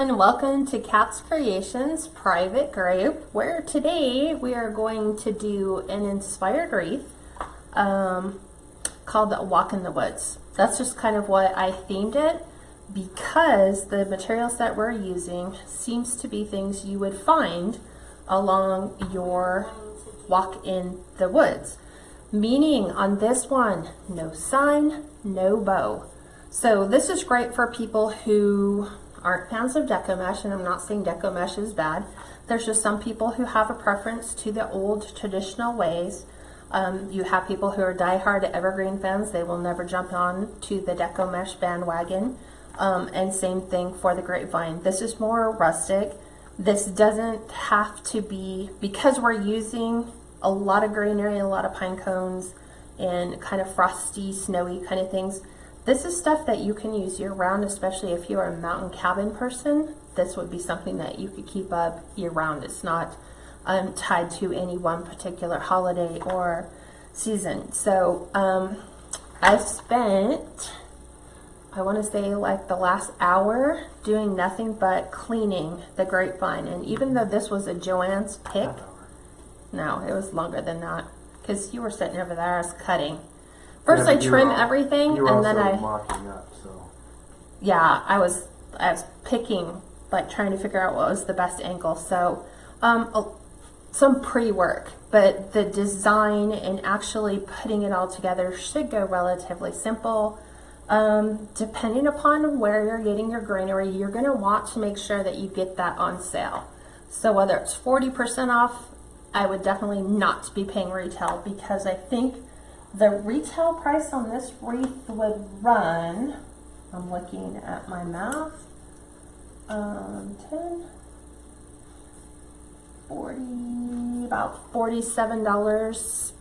And welcome to Kat's Creations private group, where today we are going to do an inspired wreath called Walk in the Woods. That's just kind of what I themed it, because the materials that we're using seems to be things you would find along your walk in the woods. Meaning on this one, no sign, no bow. So this is great for people who aren't fans of deco mesh, and I'm not saying deco mesh is bad. There's just some people who have a preference to the old traditional ways. You have people who are diehard evergreen fans. They will never jump on to the deco mesh bandwagon. And same thing for the grapevine. This is more rustic. This doesn't have to be, because we're using a lot of greenery, a lot of pine cones, and kind of frosty, snowy kind of things. This is stuff that you can use year round, especially if you're a mountain cabin person. This would be something that you could keep up year round. It's not tied to any one particular holiday or season. So I spent, I want to say like the last hour doing nothing but cleaning the grapevine. And even though this was a Joann's pick, no, it was longer than that, because you were sitting over there, I was cutting. First I trim everything, and then I mocking up, so. Yeah, I was picking, like trying to figure out what was the best angle. So some pre-work, but the design and actually putting it all together should go relatively simple. Depending upon where you're getting your greenery, you're going to want to make sure that you get that on sale. So whether it's 40% off, I would definitely not be paying retail, because I think the retail price on this wreath would run, I'm looking at my math, 10, 40, about $47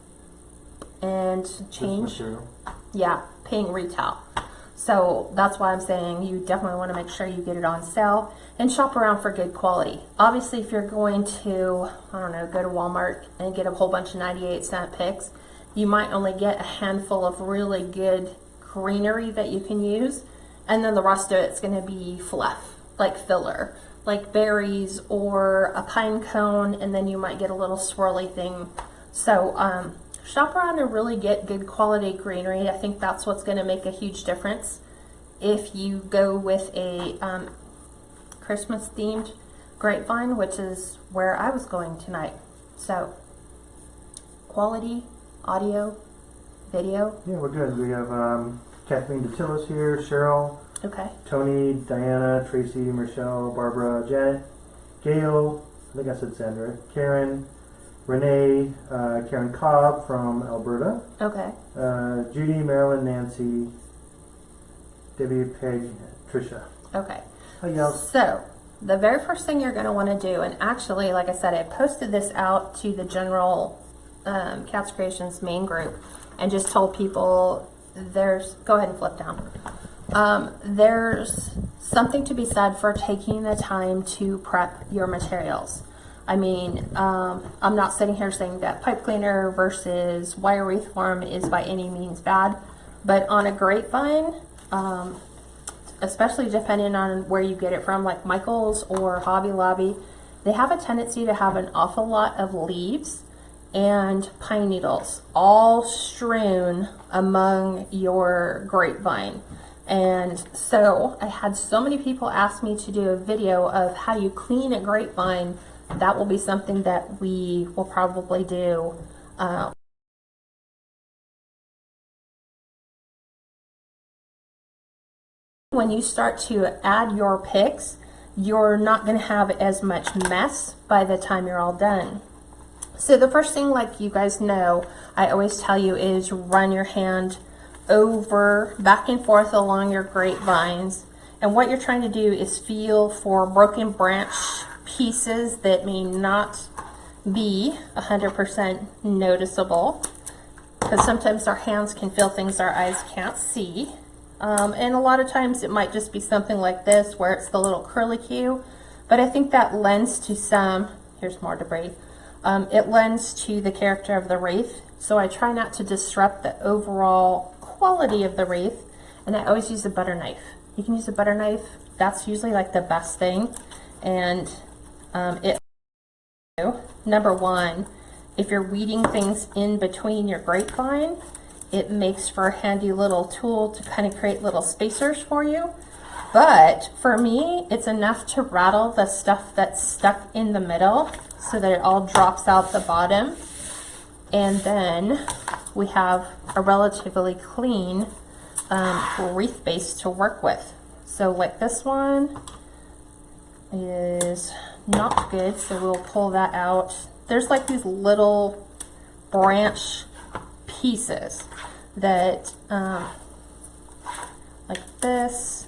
and change. Yeah, paying retail. So that's why I'm saying you definitely want to make sure you get it on sale and shop around for good quality. Obviously, if you're going to, I don't know, go to Walmart and get a whole bunch of 98-cent picks, you might only get a handful of really good greenery that you can use, and then the rest of it's going to be fluff, like filler, like berries or a pine cone, and then you might get a little swirly thing. So shop around and really get good quality greenery. I think that's what's going to make a huge difference if you go with a Christmas themed grapevine, which is where I was going tonight. So quality audio, video. Yeah, we're good. We have Kathleen DeTillis here, Cheryl, okay, Tony, Diana, Tracy, Michelle, Barbara, Janet, Gail, I think I said Sandra, Karen, Renee, Karen Cobb from Alberta, okay, Judy, Marilyn, Nancy, Debbie, Peg, Trisha. okay. Hi, y'all. So the very first thing you're going to want to do, and actually, like I said, I posted this out to the general Kat's Creations main group and just told people there's, go ahead and flip down. There's something to be said for taking the time to prep your materials. I mean, I'm not sitting here saying that pipe cleaner versus wire wreath form is by any means bad, but on a grapevine, especially depending on where you get it from, like Michael's or Hobby Lobby, they have a tendency to have an awful lot of leaves and pine needles all strewn among your grapevine. And so I had so many people ask me to do a video of how you clean a grapevine. That will be something that we will probably do when you start to add your picks. You're not going to have as much mess by the time you're all done. So the first thing, like you guys know, I always tell you, is run your hand over, back and forth along your grapevines. And what you're trying to do is feel for broken branch pieces that may not be 100% noticeable, because sometimes our hands can feel things our eyes can't see. And a lot of times it might just be something like this, where it's the little curlicue. But I think that lends to some, here's more debris. It lends to the character of the wreath, so I try not to disrupt the overall quality of the wreath, and I always use a butter knife. You can use a butter knife That's usually like the best thing. And number one, if you're weeding things in between your grapevine, it makes for a handy little tool to kind of create little spacers for you. But for me, it's enough to rattle the stuff that's stuck in the middle so that it all drops out the bottom. And then we have a relatively clean wreath base to work with. So like this one is not good, so we'll pull that out. There's like these little branch pieces that like this.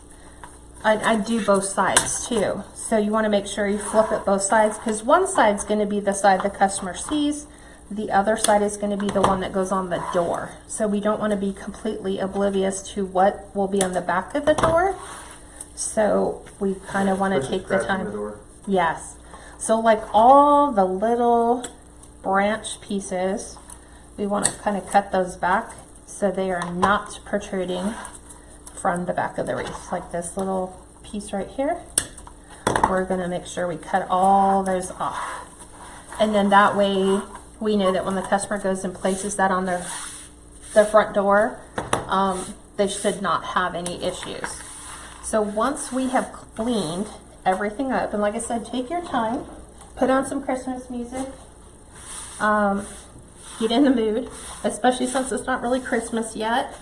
I do both sides too, so you want to make sure you flip it both sides, because one side's going to be the side the customer sees, the other side is going to be the one that goes on the door. So we don't want to be completely oblivious to what will be on the back of the door. So we kind of want to take the time. Yes. So like all the little branch pieces, we want to kind of cut those back so they are not protruding from the back of the wreath. Like this little piece right here, we're going to make sure we cut all those off. And then that way we know that when the customer goes and places that on their front door, they should not have any issues. So once we have cleaned everything up, and like I said, take your time, put on some Christmas music, get in the mood, especially since it's not really Christmas yet.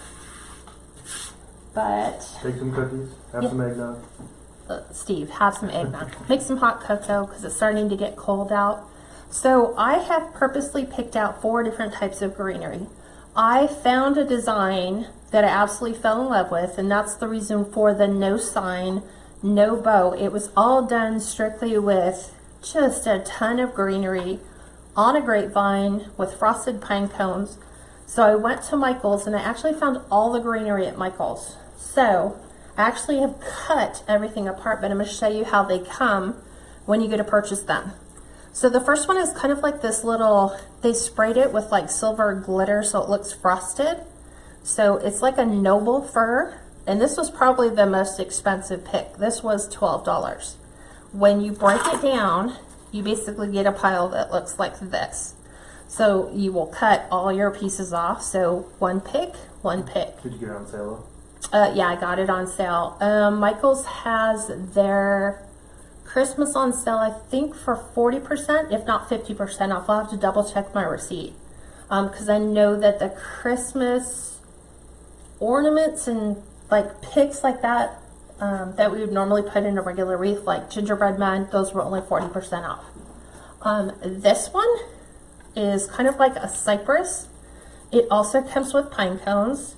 But take some cookies, have some eggnog. Steve, have some eggnog. Make some hot cocoa because it's starting to get cold out. So I have purposely picked out 4 different types of greenery. I found a design that I absolutely fell in love with, and that's the reason for the no sign, no bow. It was all done strictly with just a ton of greenery on a grapevine with frosted pine cones. So I went to Michael's and I actually found all the greenery at Michael's. So I actually have cut everything apart, but I'm going to show you how they come when you go to purchase them. So the first one is kind of like this little, they sprayed it with like silver glitter so it looks frosted. So it's like a noble fir, and this was probably the most expensive pick. This was $12. When you break it down, you basically get a pile that looks like this. So you will cut all your pieces off. So one pick, one pick. Did you get it on sale? Yeah, I got it on sale. Michael's has their Christmas on sale, I think, for 40%, if not 50% off. I'll have to double check my receipt. Because I know that the Christmas ornaments and like picks like that, that we would normally put in a regular wreath, like gingerbread man, those were only 40% off. This one is kind of like a cypress. It also comes with pine cones.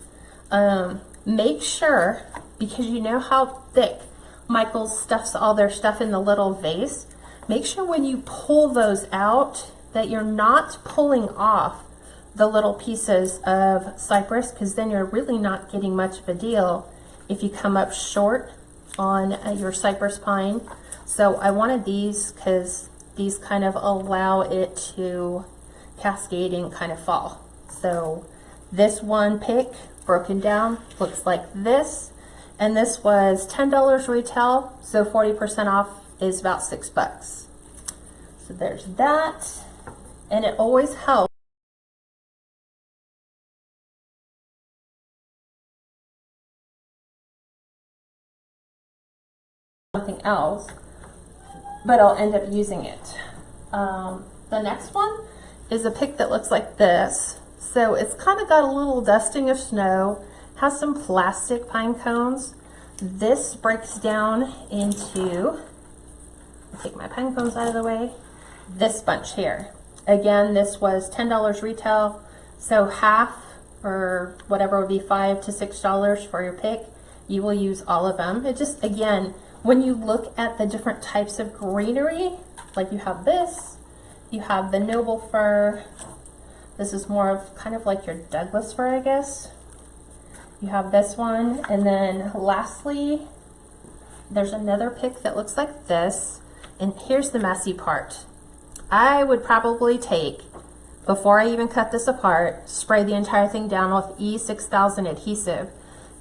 Make sure, because you know how thick Michael's stuffs all their stuff in the little vase, make sure when you pull those out that you're not pulling off the little pieces of cypress, because then you're really not getting much of a deal if you come up short on your cypress pine. So I wanted these because these kind of allow it to cascade and kind of fall. So this one pick broken down looks like this, and this was $10 retail, so 40% off is about $6. So there's that, and it always helps something else, but I'll end up using it. The next one is a pick that looks like this. So it's kind of got a little dusting of snow, has some plastic pine cones. This breaks down into, I'll take my pine cones out of the way, this bunch here. Again, this was $10 retail, so half, or whatever would be $5 to $6 for your pick. You will use all of them. It just, again, when you look at the different types of greenery, like you have this, you have the noble fir. This is more of kind of like your Douglas fir, I guess. You have this one, and then lastly, there's another pick that looks like this. And here's the messy part. I would probably take, before I even cut this apart, spray the entire thing down with E6000 adhesive,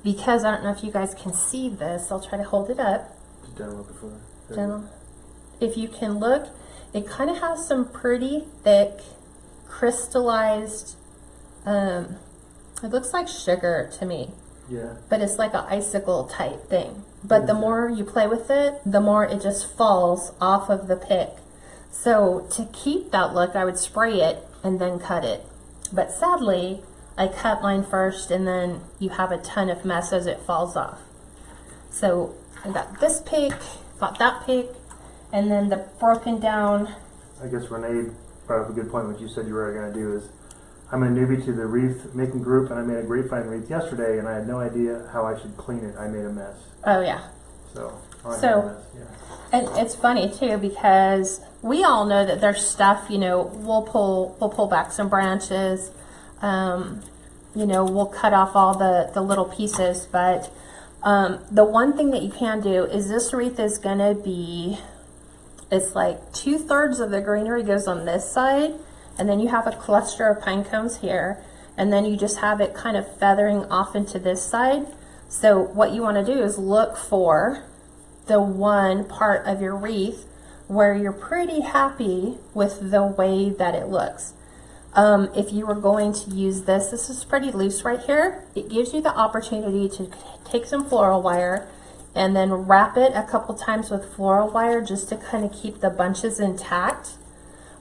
because I don't know if you guys can see this. I'll try to hold it up. down a little bit further. There you Gentle. If you can look, it kind of has some pretty thick, crystallized, it looks like sugar to me. Yeah. But it's like an icicle type thing. But the more you play with it, the more it just falls off of the pick. So to keep that look, I would spray it and then cut it. But sadly, I cut mine first and then you have a ton of mess as it falls off. So I got this pick, got that pick, and then the broken down. I guess Renee brought up a good point. What you said you were going to do is, I'm a newbie to the wreath making group, and I made a grapevine wreath yesterday, and I had no idea how I should clean it. I made a mess. Oh yeah. So yeah. And it's funny too, because we all know that there's stuff, you know, we'll pull back some branches, you know, we'll cut off all the little pieces, but the one thing that you can do is this wreath is gonna be, it's like 2/3 of the greenery goes on this side, and then you have a cluster of pine cones here, and then you just have it kind of feathering off into this side. So what you want to do is look for the one part of your wreath where you're pretty happy with the way that it looks. If you were going to use this is pretty loose right here. It gives you the opportunity to take some floral wire and then wrap it a couple times with floral wire just to kind of keep the bunches intact.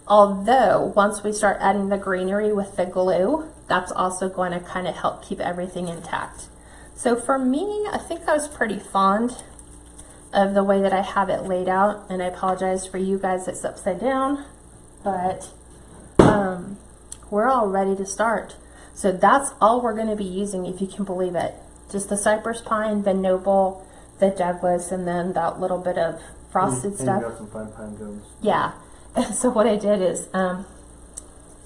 Although once we start adding the greenery with the glue, that's also going to kind of help keep everything intact. So for me, I think I was pretty fond of the way that I have it laid out, and I apologize for you guys it's upside down, but we're all ready to start. So that's all we're going to be using, if you can believe it. Just the cypress pine, the noble, the Douglas, and then that little bit of frosted stuff. And you got some fine pine cones. Yeah. So what I did is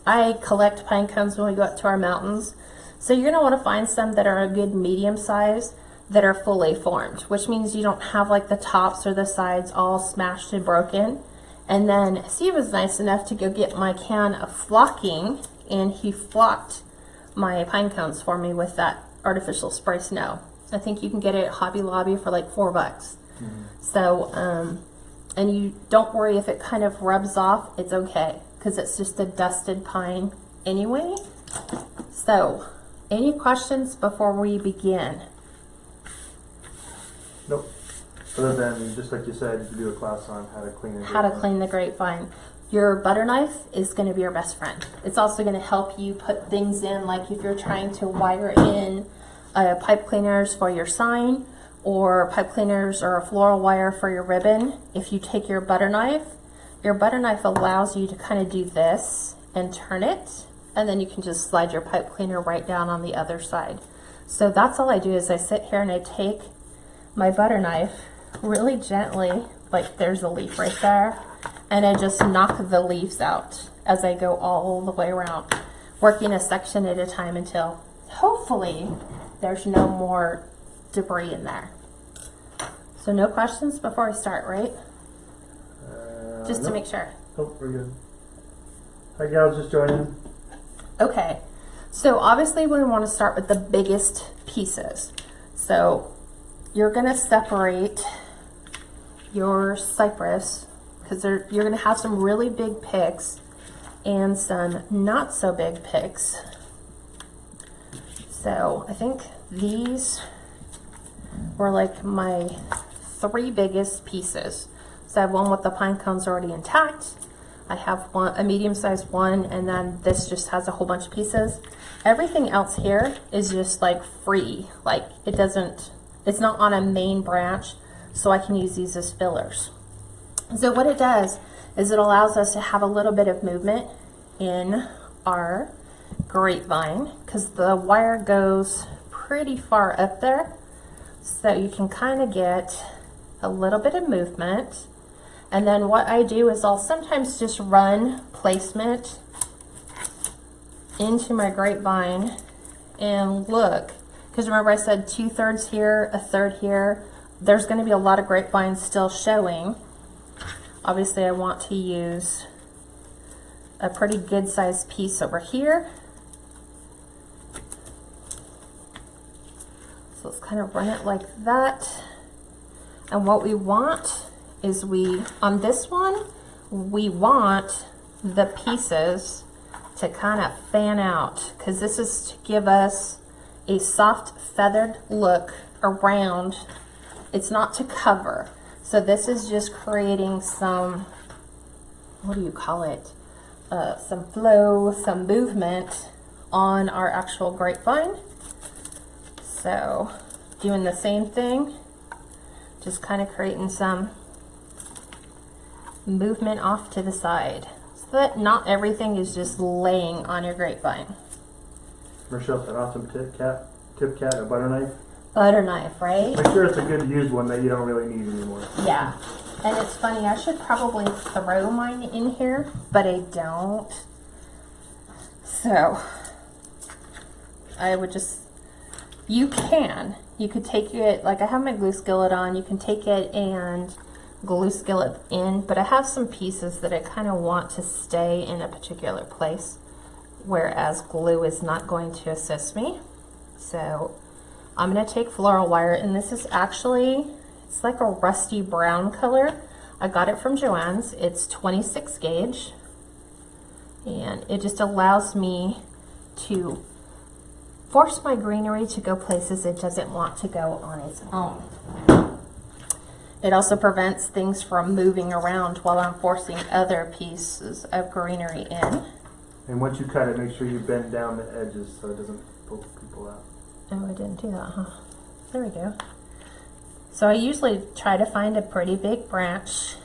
I collect pine cones when we go up to our mountains. So you're going to want to find some that are a good medium size that are fully formed, which means you don't have like the tops or the sides all smashed and broken. And then Steve was nice enough to go get my can of flocking, and he flocked my pine cones for me with that artificial spray snow. I think you can get it at Hobby Lobby for like $4. Mm-hmm. So, and you don't worry if it kind of rubs off, it's okay, because it's just a dusted pine anyway. So, any questions before we begin? Nope. Other than, just like you said, you can do a class on how to clean it. How to clean the grapevine. Your butter knife is going to be your best friend. It's also going to help you put things in, like if you're trying to wire in pipe cleaners for your sign, or pipe cleaners or a floral wire for your ribbon. If you take your butter knife allows you to kind of do this and turn it, and then you can just slide your pipe cleaner right down on the other side. So that's all I do, is I sit here and I take my butter knife really gently, like there's a leaf right there, and I just knock the leaves out as I go all the way around, working a section at a time until hopefully there's no more debris in there. So no questions before I start, right? Just to make sure. Oh, we're good. Hi gals, just joining. Okay, so obviously we want to start with the biggest pieces. So you're going to separate your cypress, because you're going to have some really big picks and some not so big picks. So I think these were like my 3 biggest pieces. So I have one with the pine cones already intact. I have a medium-sized one, and then this just has a whole bunch of pieces. Everything else here is just like free, like it's not on a main branch, so I can use these as fillers. So what it does is it allows us to have a little bit of movement in our grapevine, because the wire goes pretty far up there, so you can kind of get a little bit of movement. And then what I do is I'll sometimes just run placement into my grapevine and look, because remember I said 2/3 here, 1/3 here. There's going to be a lot of grapevines still showing. Obviously I want to use a pretty good sized piece over here. So let's kind of run it like that. And what we want is on this one, we want the pieces to kind of fan out, because this is to give us a soft feathered look around. It's not to cover. So this is just creating some, what do you call it? Some flow, some movement on our actual grapevine. So doing the same thing, just kind of creating some movement off to the side so that not everything is just laying on your grapevine. Michelle's an awesome tip cat, a butter knife. Butter knife, right? Make sure it's a good used one that you don't really need anymore. Yeah. And it's funny, I should probably throw mine in here, but I don't. So I would just, you could take it, like I have my glue skillet on, you can take it and glue skillet in, but I have some pieces that I kind of want to stay in a particular place, whereas glue is not going to assist me. So I'm going to take floral wire, and this is actually, it's like a rusty brown color. I got it from Joann's. It's 26 gauge, and it just allows me to force my greenery to go places it doesn't want to go on its own. It also prevents things from moving around while I'm forcing other pieces of greenery in. And once you cut it, make sure you bend down the edges so it doesn't pull people out. Oh, I didn't do that, huh? There we go. So I usually try to find a pretty big branch.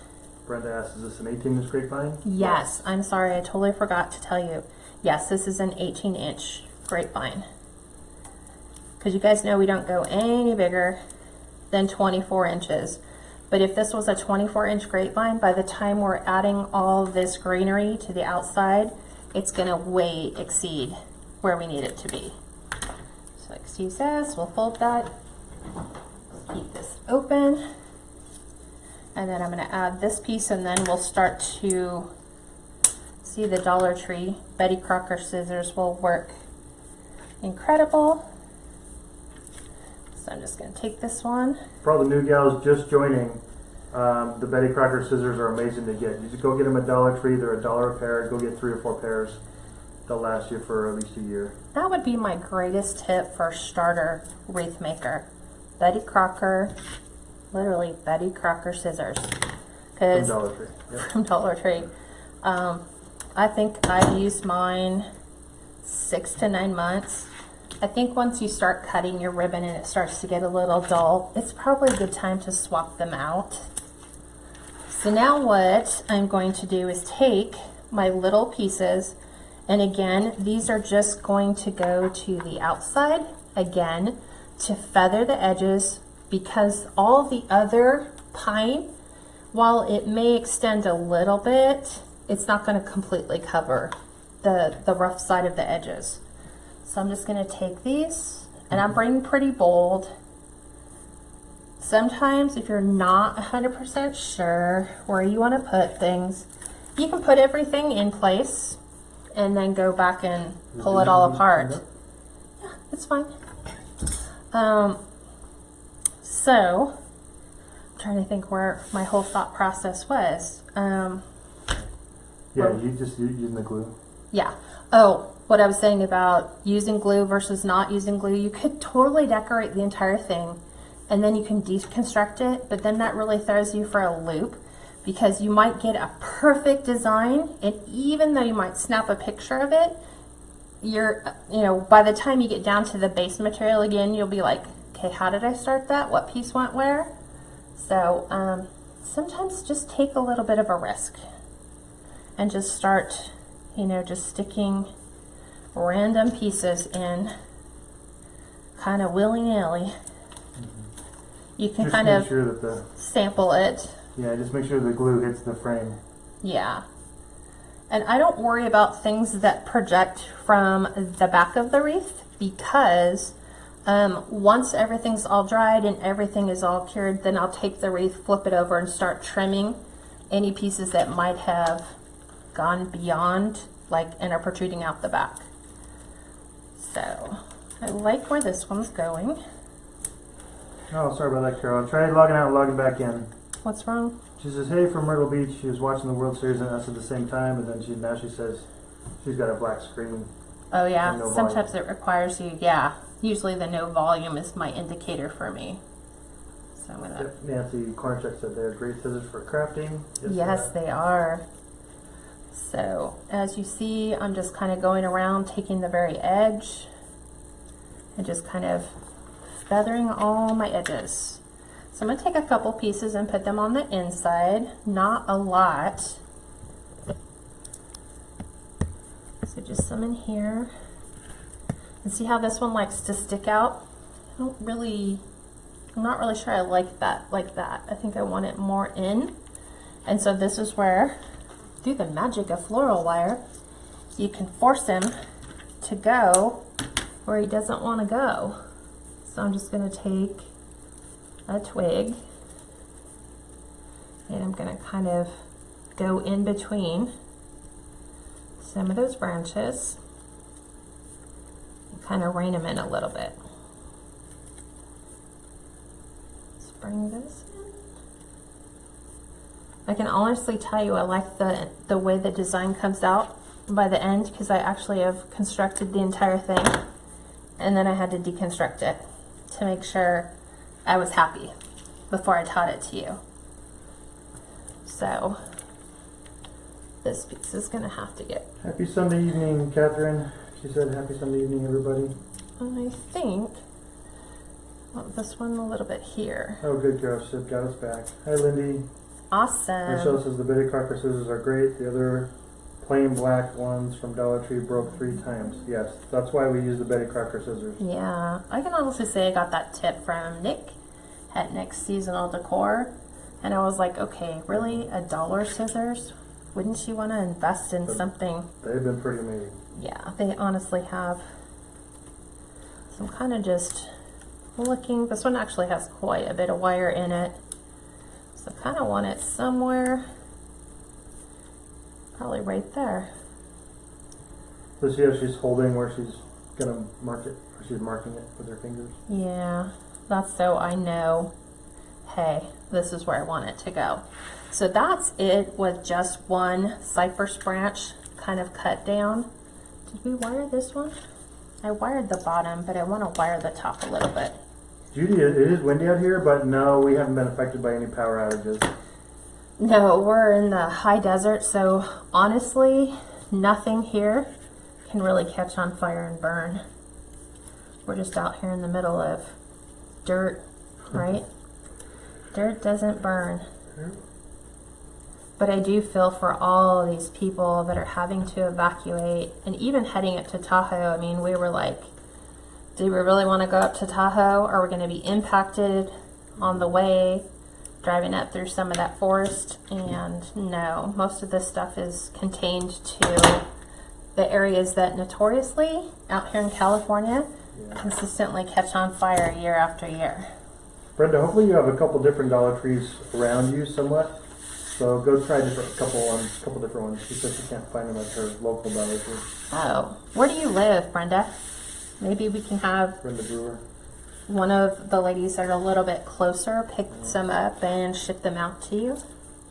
Brenda asks, is this an 18-inch grapevine? Yes, I'm sorry, I totally forgot to tell you. Yes, this is an 18-inch grapevine. Because you guys know we don't go any bigger than 24 inches. But if this was a 24-inch grapevine, by the time we're adding all this greenery to the outside, it's going to way exceed where we need it to be. So like Steve says, we'll fold that, keep this open, and then I'm going to add this piece, and then we'll start to see the Dollar Tree Betty Crocker scissors will work incredible. So I'm just going to take this one. For all the new gals just joining, the Betty Crocker scissors are amazing to get. You just go get them at Dollar Tree. They're $1 a pair. Go get 3 or 4 pairs. They'll last you for at least a year. That would be my greatest tip for starter wreath maker. Betty Crocker, literally Betty Crocker scissors. From Dollar Tree. Yep. From Dollar Tree. I think I've used mine 6 to 9 months. I think once you start cutting your ribbon and it starts to get a little dull, it's probably a good time to swap them out. So now what I'm going to do is take my little pieces, and again, these are just going to go to the outside, again, to feather the edges, because all the other pine, while it may extend a little bit, it's not going to completely cover the rough side of the edges. So I'm just going to take these, and I'm bringing pretty bold. Sometimes if you're not 100% sure where you want to put things, you can put everything in place and then go back and pull it all apart. Yeah, it's fine. So I'm trying to think where my whole thought process was. Yeah, you just using the glue. Yeah. Oh, what I was saying about using glue versus not using glue, you could totally decorate the entire thing and then you can deconstruct it, but then that really throws you for a loop, because you might get a perfect design, and even though you might snap a picture of it, by the time you get down to the base material again, you'll be like, okay, how did I start that? What piece went where? So sometimes just take a little bit of a risk and just start, just sticking random pieces in kind of willy-nilly. You can just kind make of sure that sample it. Yeah, just make sure the glue hits the frame. Yeah. And I don't worry about things that project from the back of the wreath, because once everything's all dried and everything is all cured, then I'll take the wreath, flip it over, and start trimming any pieces that might have gone beyond, and are protruding out the back. So I like where this one's going. Oh, sorry about that, Carol. I tried logging out and logging back in. What's wrong? She says, hey, from Myrtle Beach. She was watching the World Series and us at the same time, and then now she says she's got a black screen. Oh yeah, No sometimes volume. it requires you, yeah. Usually the no volume is my indicator for me. So I'm gonna... Yep, Nancy Kornchuk said they're great scissors for crafting. Yes, they are. So as you see, I'm just kind of going around, taking the very edge and just kind of feathering all my edges. So I'm going to take a couple pieces and put them on the inside, not a lot. So just some in here. And see how this one likes to stick out? I'm not really sure I like that I think I want it more in. And so this is where, through the magic of floral wire, you can force him to go where he doesn't want to go. So I'm just going to take a twig and I'm going to kind of go in between some of those branches and kind of rein them in a little bit. Let's bring this in. I can honestly tell you I like the way the design comes out by the end, because I actually have constructed the entire thing and then I had to deconstruct it to make sure I was happy before I taught it to you. So this piece is going to have to get... Happy Sunday evening, Catherine. She said happy Sunday evening, everybody. I think this one a little bit here. Oh, good, Carol. She said got us back. Hi, Lindy. Awesome. Michelle says the Betty Crocker scissors are great. The other plain black ones from Dollar Tree broke 3 times. Yes, that's why we use the Betty Crocker scissors. Yeah, I can honestly say I got that tip from Nick at Nick's Seasonal Decor, and I was like, okay, really, $1 scissors? Wouldn't you want to invest in something? They've been pretty amazing. Yeah, they honestly have. So I'm kind of just looking. This one actually has quite a bit of wire in it, so I kind of want it somewhere, probably right there. So see how she's holding where she's gonna mark it, or she's marking it with her fingers? Yeah, that's so I know, hey, this is where I want it to go. So that's it with just one cypress branch kind of cut down. Did we wire this one? I wired the bottom, but I want to wire the top a little bit. Judy, it is windy out here, but no, we haven't been affected by any power outages. No, we're in the high desert, so honestly, nothing here can really catch on fire and burn. We're just out here in the middle of dirt, right? Dirt doesn't burn. But I do feel for all of these people that are having to evacuate, and even heading up to Tahoe. I mean, we were like, do we really want to go up to Tahoe? Are we going to be impacted on the way, driving up through some of that forest? And no, most of this stuff is contained to the areas that notoriously, out here in California, consistently catch on fire year after year. Brenda, hopefully you have a couple different Dollar Trees around you somewhat. So go try a couple different ones. She says she can't find them at her local Dollar Tree. Oh, where do you live, Brenda? Maybe we can have Brenda Brewer. One of the ladies that are a little bit closer pick some up and ship them out to you.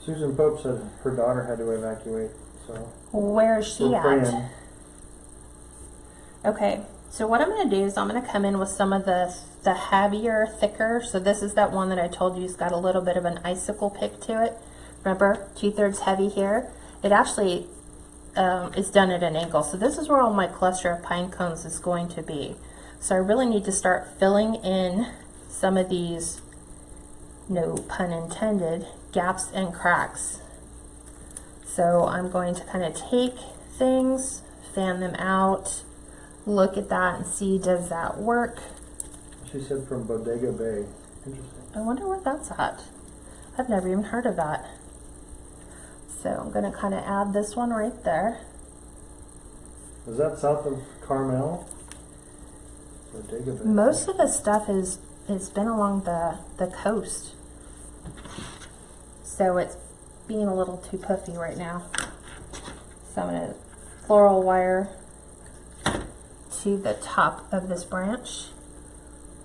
Susan Pope said her daughter had to evacuate. So where is she we're at? praying. Okay, so what I'm going to do is I'm going to come in with some of the heavier, thicker. So this is that one that I told you has got a little bit of an icicle pick to it. Remember, 2/3 heavy here. It actually is done at an angle. So this is where all my cluster of pine cones is going to be. So I really need to start filling in some of these, no pun intended, gaps and cracks. So I'm going to kind of take things, fan them out, look at that and see, does that work? She said from Bodega Bay. Interesting. I wonder where that's at. I've never even heard of that. So I'm going to kind of add this one right there. Is that south of Carmel? Bodega Bay. Most of the stuff is been along the coast. So it's being a little too puffy right now. So I'm going to floral wire to the top of this branch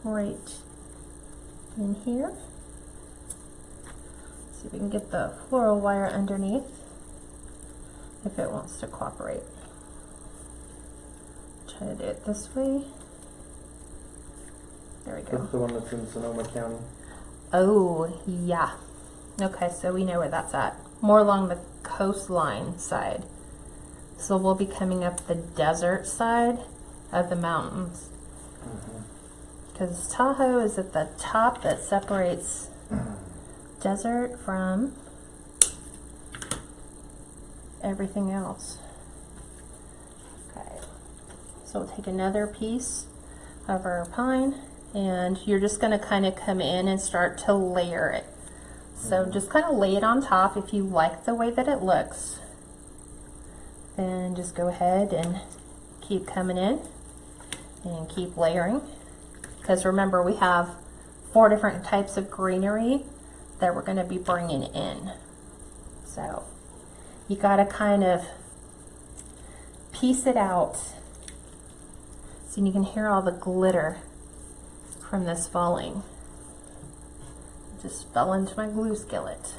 right in here. See if we can get the floral wire underneath, if it wants to cooperate. Try to do it this way. There we go. That's the one that's in Sonoma County. Oh, yeah. Okay, so we know where that's at. More along the coastline side. So we'll be coming up the desert side of the mountains. Because Tahoe is at the top that separates desert from everything else. Okay, so we'll take another piece of our pine, and you're just going to kind of come in and start to layer it. So just kind of lay it on top. If you like the way that it looks, then just go ahead and keep coming in and keep layering. Because remember, we have 4 different types of greenery that we're going to be bringing in. So you got to kind of piece it out so you can hear all the glitter from this falling. It just fell into my glue skillet.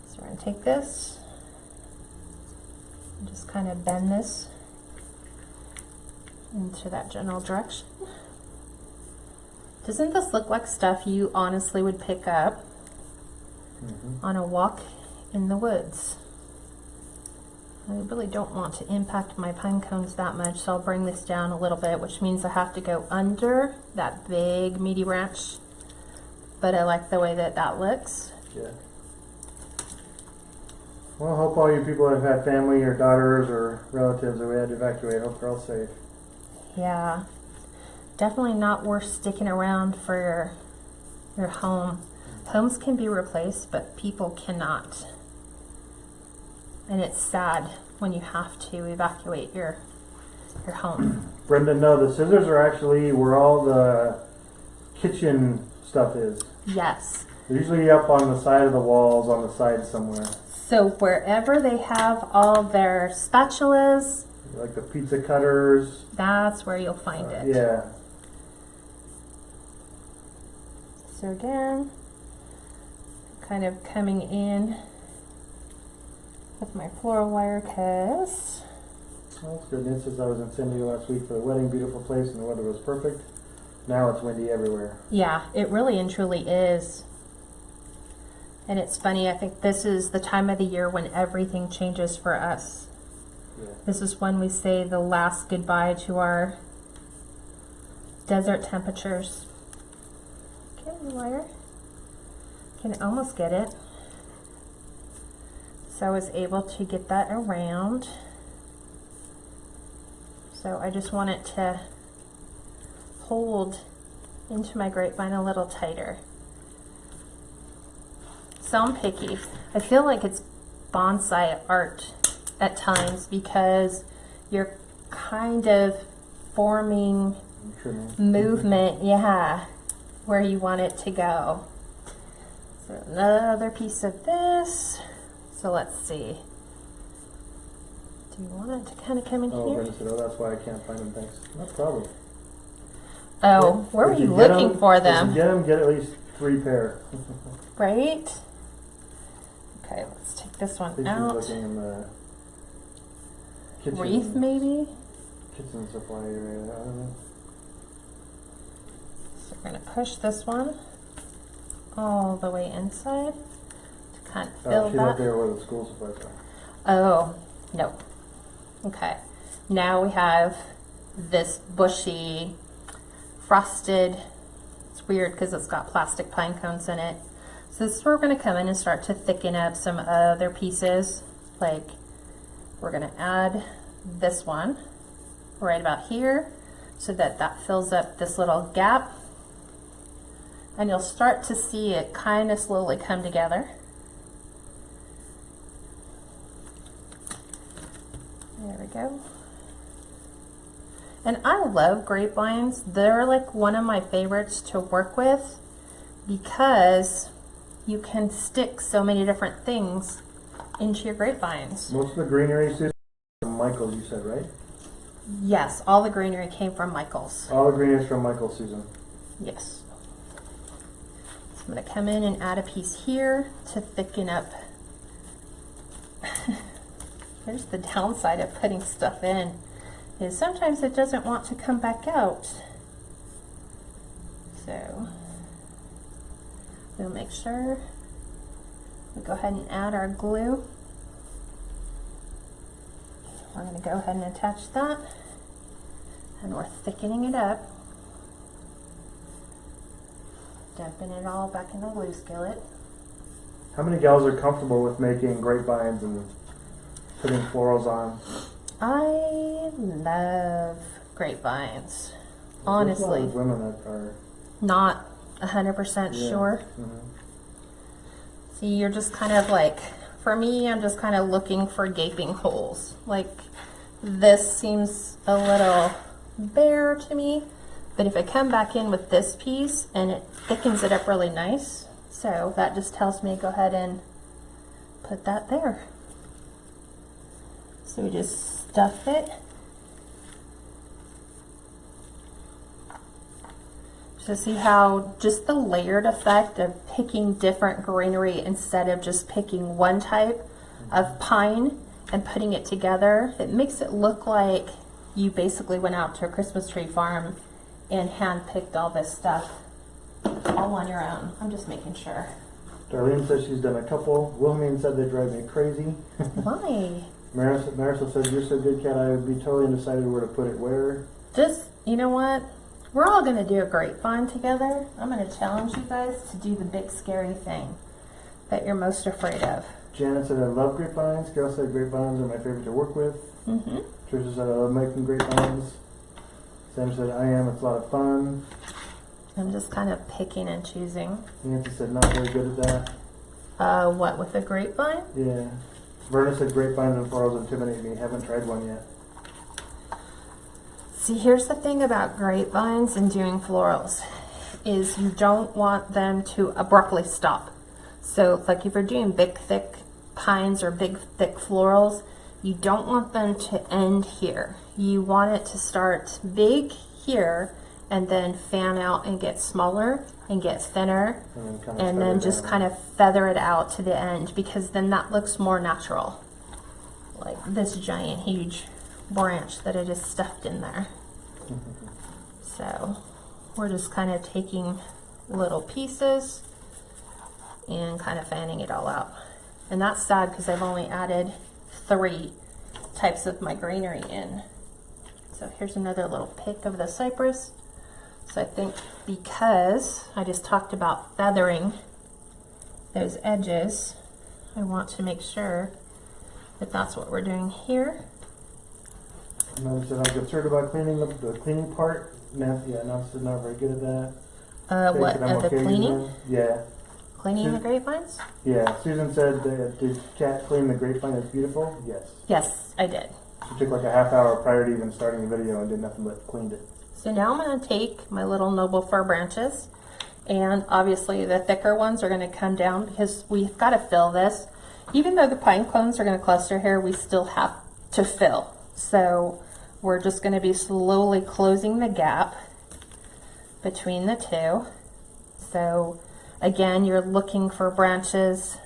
So we're going to take this and just kind of bend this into that general direction. Doesn't this look like stuff you honestly would pick up on a walk in the woods? I really don't want to impact my pine cones that much, so I'll bring this down a little bit, which means I have to go under that big meaty branch, but I like the way that that looks. Yeah. Well, I hope all you people that have had family or daughters or relatives that we had to evacuate, hope they're all safe. Yeah, definitely not worth sticking around for your home. Homes can be replaced, but people cannot. And it's sad when you have to evacuate your home. Brenda, no, the scissors are actually where all the kitchen stuff is. Yes. They're usually up on the side of the walls, on the side somewhere. So wherever they have all their spatulas, Like the pizza cutters. that's where you'll find it. Yeah. So again, kind of coming in with my floral wire cast. Well, that's good news. Since I was in San Diego last week for the wedding, beautiful place, and the weather was perfect. Now it's windy everywhere. Yeah, it really and truly is. And it's funny, I think this is the time of the year when everything changes for us. Yeah. This is when we say the last goodbye to our desert temperatures. Okay, wire. Can almost get it. So I was able to get that around. So I just want it to hold into my grapevine a little tighter. So I'm picky. I feel like it's bonsai art at times because you're kind of forming movement, yeah, where you want it to go. So another piece of this. So let's see. Do you want it to kind of come in here? Brenda said, oh, that's why I can't find them. Thanks. No problem. Oh, where were you looking for them? If you get them, get at least 3 pair. Right? Okay, let's take this I one think she's out. looking in the kitchen. Wreath, maybe? Kitchen supply area. I don't know. So we're going to push this one all the way inside to kind of fill She's up that. there where the school supplies are. Oh, no. Okay. Now we have this bushy, frosted, it's weird because it's got plastic pine cones in it. So this is where we're going to come in and start to thicken up some other pieces. Like we're going to add this one right about here so that that fills up this little gap. And you'll start to see it kind of slowly come together. There we go. And I love grapevines. They're like one of my favorites to work with because you can stick so many different things into your grapevines. Most of the greenery Susan, from Michael's, you said, right? Yes, all the greenery came from Michael's. All the greenery is from Michael's, Susan. Yes. I'm going to come in and add a piece here to thicken up. Here's the downside of putting stuff in, is sometimes it doesn't want to come back out. So we'll make sure we go ahead and add our glue. We're going to go ahead and attach that, and we're thickening it up. Dumping it all back in the glue skillet. How many gals are comfortable with making grapevines and putting florals on? I love grapevines. Honestly. There's a lot of women that are not 100% sure. Mm-hmm. See, you're just kind of like, for me, I'm just kind of looking for gaping holes. Like, this seems a little bare to me, but if I come back in with this piece and it thickens it up really nice, so that just tells me go ahead and put that there. So we just stuff it. So see how just the layered effect of picking different greenery instead of just picking one type of pine and putting it together, it makes it look like you basically went out to a Christmas tree farm and hand-picked all this stuff all on your own. I'm just making sure. Darlene says she's done a couple. Wilhelmine said they drive me crazy. Why? Marisol says, you're so good, Kat, I would be totally undecided where to put it where. Just, you know what? We're all going to do a grapevine together. I'm going to challenge you guys to do the big scary thing that you're most afraid of. Janet said, I love grapevines. Carol said, grapevines are my favorite to work with. Mm-hmm. Trisha said, I love making grapevines. Sam said, I am. It's a lot of fun. I'm just kind of picking and choosing. Nancy said, not very good at that. What, with a grapevine? Yeah. Verna said, grapevines and florals intimidate me. Haven't tried one yet. See, here's the thing about grapevines and doing florals, is you don't want them to abruptly stop. So, like if you're doing big, thick pines or big, thick florals, you don't want them to end here. You want it to start big here and then fan out and get smaller and get thinner, and then just kind of feather it out to the end, because then that looks more natural. Like this giant, huge branch that I just stuffed in there. So we're just kind of taking little pieces and kind of fanning it all out. And that's sad because I've only added 3 types of my greenery in. So here's another little pick of the cypress. So I think because I just talked about feathering those edges, I want to make sure that that's what we're doing here. Nancy said, I'm concerned about cleaning the cleaning part. Nancy said, not very good at that. What, the cleaning? Yeah. Cleaning the grapevines? Yeah. Susan said, did Kat clean the grapevine? It's beautiful? Yes. Yes, I did. She took like a half hour prior to even starting the video and did nothing but cleaned it. So now I'm going to take my little noble fir branches, and obviously the thicker ones are going to come down because we've got to fill this. Even though the pine cones are going to cluster here, we still have to fill. So we're just going to be slowly closing the gap between the two. So again, you're looking for branches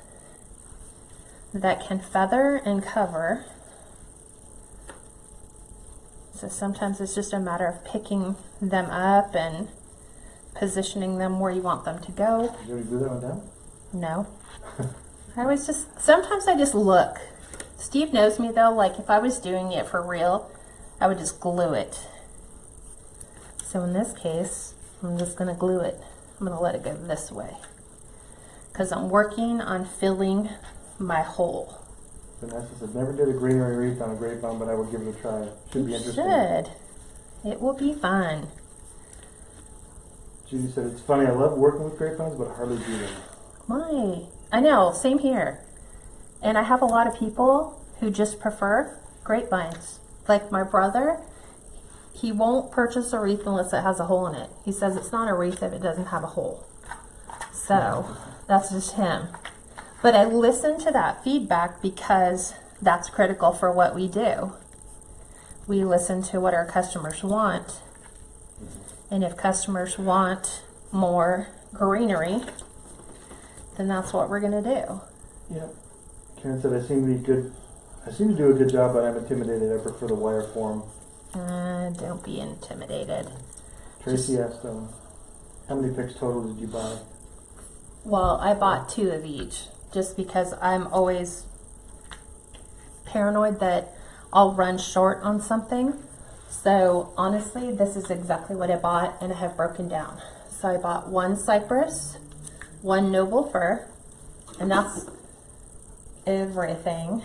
that can feather and cover. So sometimes it's just a matter of picking them up and positioning them where you want them to go. Did you already glue that one down? No. Sometimes I just look. Steve knows me though, like if I was doing it for real, I would just glue it. So in this case, I'm just going to glue it. I'm going to let it go this way, because I'm working on filling my hole. Vanessa said, never did a greenery wreath on a grapevine, but I will give it a try. Should be interesting. Should. It will be fun. Judy said, it's funny, I love working with grapevines, but hardly do them. Why? I know, same here. And I have a lot of people who just prefer grapevines. Like my brother, he won't purchase a wreath unless it has a hole in it. He says it's not a wreath if it doesn't have a hole. So that's just him. But I listen to that feedback because that's critical for what we do. We listen to what our customers want. And if customers want more greenery, then that's what we're gonna do. Yeah. Karen said I seem to be good. I seem to do a good job, but I'm intimidated. I prefer the wire form. Don't be intimidated. Tracy asked, how many picks total did you buy? Well, I bought 2 of each just because I'm always paranoid that I'll run short on something. So honestly, this is exactly what I bought, and I have broken down. So I bought 1 cypress, 1 noble fir, and that's everything.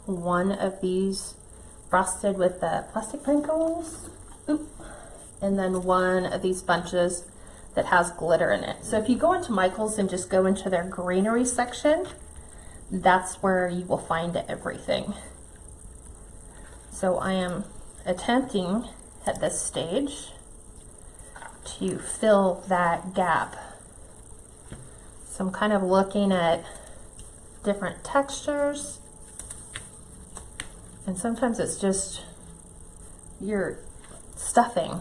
1 of these frosted with the plastic pinecones, and then 1 of these bunches that has glitter in it. So if you go into Michael's and just go into their greenery section, that's where you will find everything. So I am attempting at this stage to fill that gap. So I'm kind of looking at different textures, and sometimes it's just your stuffing.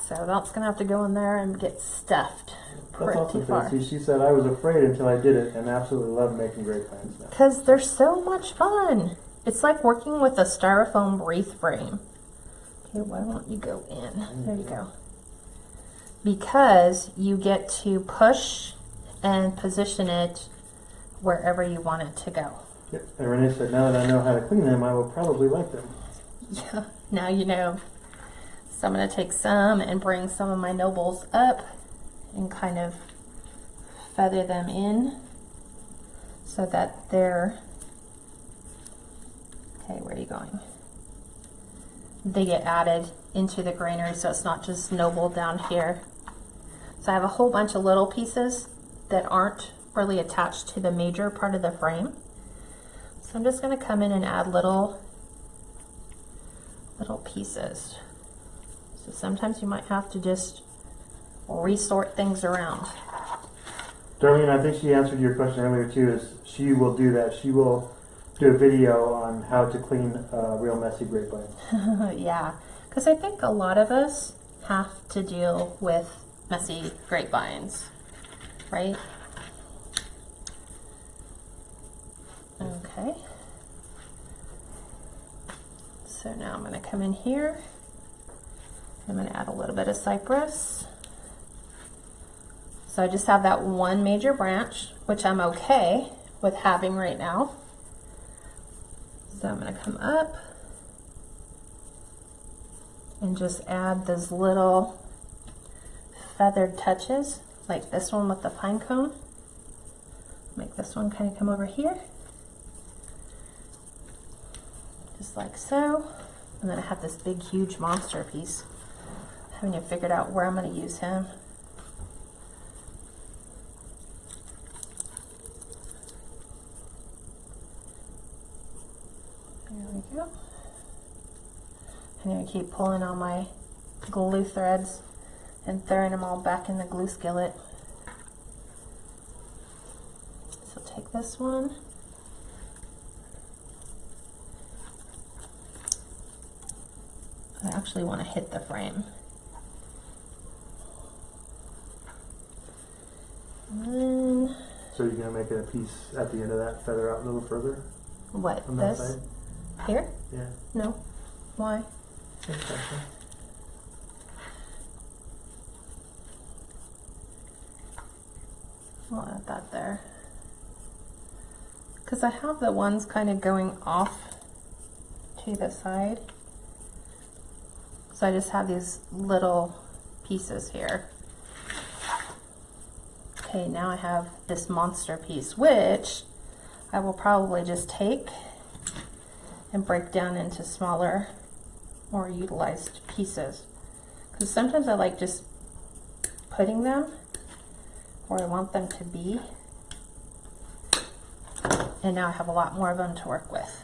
So that's gonna have to go in there and get stuffed That's awesome, pretty far. Tracy. She said I was afraid until I did it, and absolutely love making grapevines now. Because they're so much fun. It's like working with a styrofoam wreath frame. Okay, why won't you go in? There you go. Because you get to push and position it wherever you want it to go. Yep. And Renee said, now that I know how to clean them, I will probably like them. Yeah, now you know. So I'm going to take some and bring some of my nobles up and kind of feather them in so that they're, okay, where are you going? They get added into the greenery, so it's not just noble down here. So I have a whole bunch of little pieces that aren't really attached to the major part of the frame. So I'm just going to come in and add little pieces. So sometimes you might have to just resort things around. Darlene, I think she answered your question earlier too, is she will do that. She will do a video on how to clean a real messy grapevine. Yeah, because I think a lot of us have to deal with messy grapevines, right? Okay. So now I'm going to come in here. I'm going to add a little bit of cypress. So I just have that 1 major branch, which I'm okay with having right now. So I'm going to come up and just add those little feathered touches, like this one with the pine cone. Make this one kind of come over here, just like so. And then I have this big, huge monster piece. I haven't even figured out where I'm going to use him. There we go. I'm going to keep pulling on my glue threads and throwing them all back in the glue skillet. So take this one. I actually want to hit the frame. And then, So you're going to make it a piece at the end of that, feather out a little further? what, On that this? side? Here? Yeah. No. Why? Exactly. I'll add that there. Because I have the ones kind of going off to the side. So I just have these little pieces here. Okay, now I have this monster piece, which I will probably just take and break down into smaller, more utilized pieces. Because sometimes I like just putting them where I want them to be. And now I have a lot more of them to work with.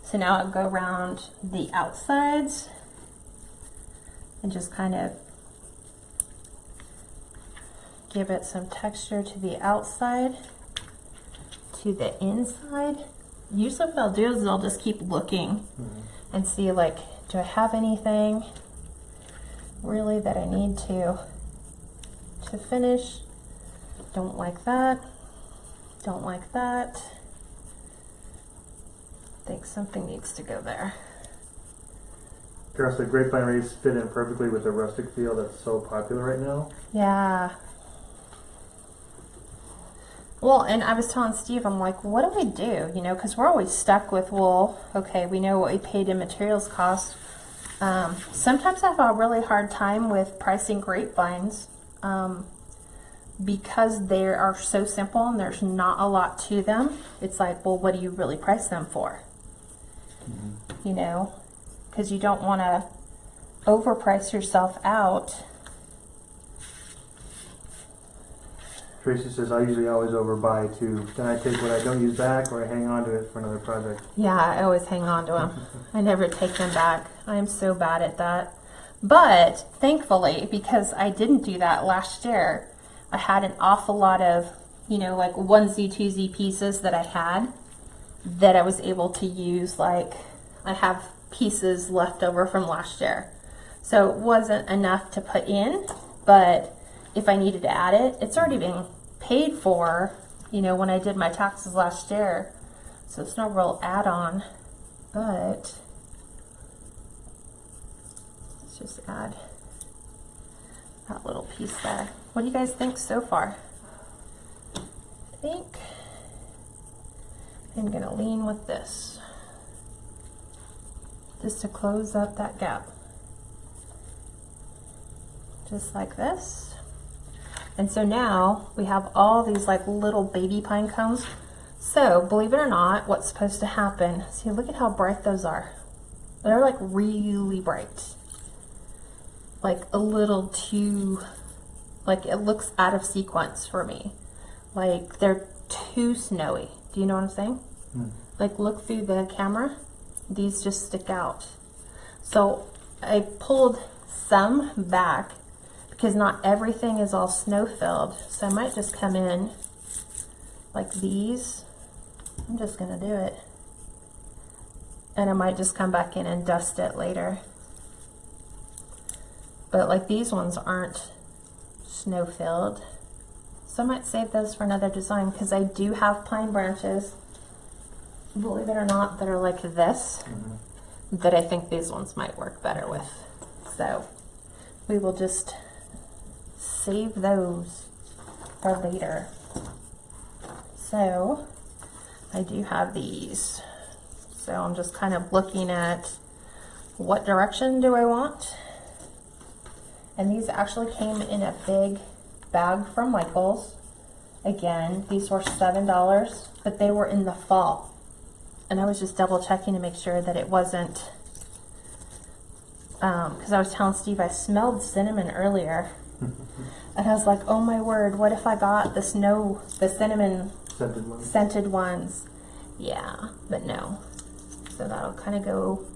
So now I'll go around the outsides and just kind of give it some texture to the outside, to the inside. Usually what I'll do is I'll just keep looking and see, like, do I have anything really that I need to finish? Don't like that. Don't like that. I think something needs to go there. Carol said grapevine wreaths fit in perfectly with the rustic feel that's so popular right now. Yeah. Well, and I was telling Steve, I'm like, what do we do? You know, because we're always stuck with, well, okay, we know what we paid in materials cost. Sometimes I have a really hard time with pricing grapevines because they are so simple and there's not a lot to them. It's like, well, what do you really price them for? Mm-hmm. You know, because you don't want to overprice yourself out. Tracy says, I usually always overbuy too. Then I take what I don't use back or I hang on to it for another project. Yeah, I always hang on to them. I never take them back. I am so bad at that. But thankfully, because I didn't do that last year, I had an awful lot of, you know, like onesie, twosie pieces that I had that I was able to use. Like I have pieces left over from last year. So it wasn't enough to put in, but if I needed to add it, it's already been paid for, you know, when I did my taxes last year. So it's no real add-on, but let's just add that little piece there. What do you guys think so far? I think I'm gonna lean with this just to close up that gap. Just like this. And so now we have all these like little baby pine cones. So believe it or not, what's supposed to happen, see, look at how bright those are. They're like really bright. Like a little too, like it looks out of sequence for me. Like they're too snowy. Do you know what I'm saying? Like look through the camera, these just stick out. So I pulled some back because not everything is all snow filled. So I might just come in like these. I'm just gonna do it. And I might just come back in and dust it later. But like these ones aren't snow filled. So I might save those for another design because I do have pine branches, believe it or not, that are like this, that I think these ones might work better with. So we will just save those for later. So I do have these. So I'm just kind of looking at what direction do I want. And these actually came in a big bag from Michael's. Again, these were $7, but they were in the fall. And I was just double checking to make sure that it wasn't, because I was telling Steve I smelled cinnamon earlier. And I was like, oh my word, what if I got the cinnamon scented ones? Yeah, but no. So that'll kind of go,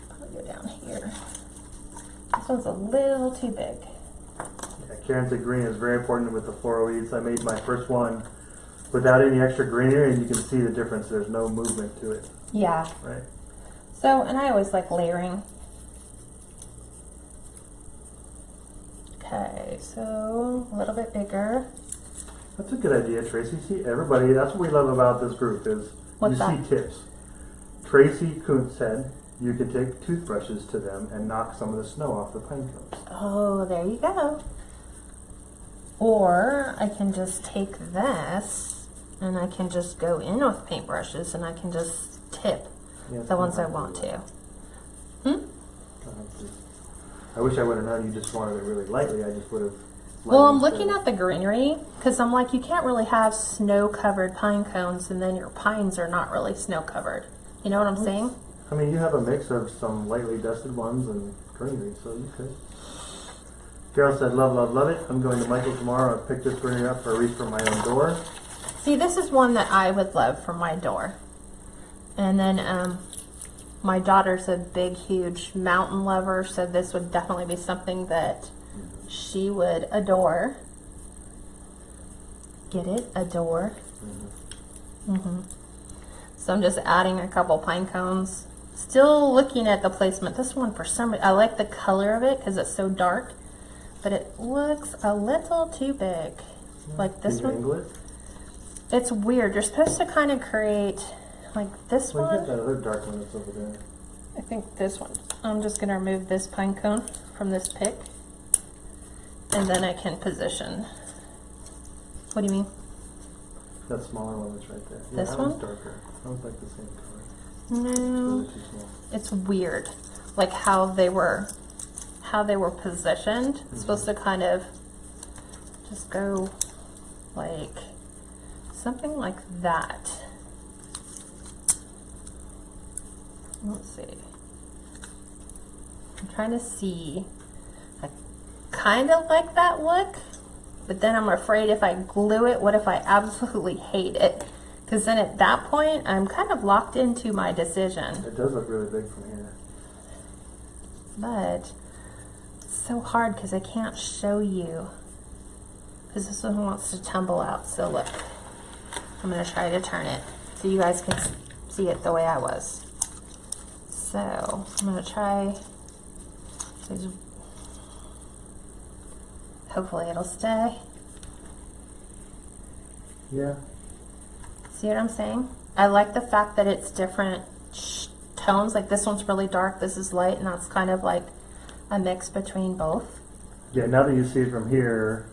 probably go down here. This one's a little too big. Yeah, Karen said green is very important with the floral weeds. I made my first one without any extra greenery, and you can see the difference. There's no movement to it. Yeah. Right. So, and I always like layering. Okay, so a little bit bigger. That's a good idea, Tracy. See, everybody, that's what we love about this group is What's that? See tips. Tracy Kuntz said you could take toothbrushes to them and knock some of the snow off the pine cones. Oh, there you go. Or I can just take this and I can just go in with paintbrushes and I can just tip the ones I want to. I wish I would have known you just wanted it really lightly. I just would have. Well, I'm looking at the greenery because I'm like, you can't really have snow-covered pine cones and then your pines are not really snow-covered. You know what I'm saying? I mean, you have a mix of some lightly dusted ones and greenery, so you could. Carol said, love, love, love it. I'm going to Michael's tomorrow and pick this greenery up for a wreath for my own door. See, this is one that I would love for my door. And then my daughter's a big, huge mountain lover, so this would definitely be something that she would adore. Get it? Adore. So I'm just adding a couple pine cones. Still looking at the placement. This one, for some reason, I like the color of it because it's so dark, but it looks a little too big. Like this Can you one. angle it? It's weird. You're supposed to kind of create like this Well, you one. got that other dark one that's over there. I think this one. I'm just going to remove this pine cone from this pick. And then I can position. What do you mean? That smaller one that's right there. This that one? one's darker. That one's like the same color. No. It's really too small. It's weird. Like how they were positioned. It's supposed to kind of just go like something like that. Let's see. I'm trying to see. I kind of like that look, but then I'm afraid if I glue it, what if I absolutely hate it? Because then at that point, I'm kind of locked into my decision. It does look really big from here. But it's so hard because I can't show you. Because this one wants to tumble out. So look, I'm going to try to turn it so you guys can see it the way I was. So I'm going to try. Hopefully it'll stay. Yeah. See what I'm saying? I like the fact that it's different tones. Like this one's really dark, this is light, and that's kind of like a mix between both. Yeah, now that you see it from here,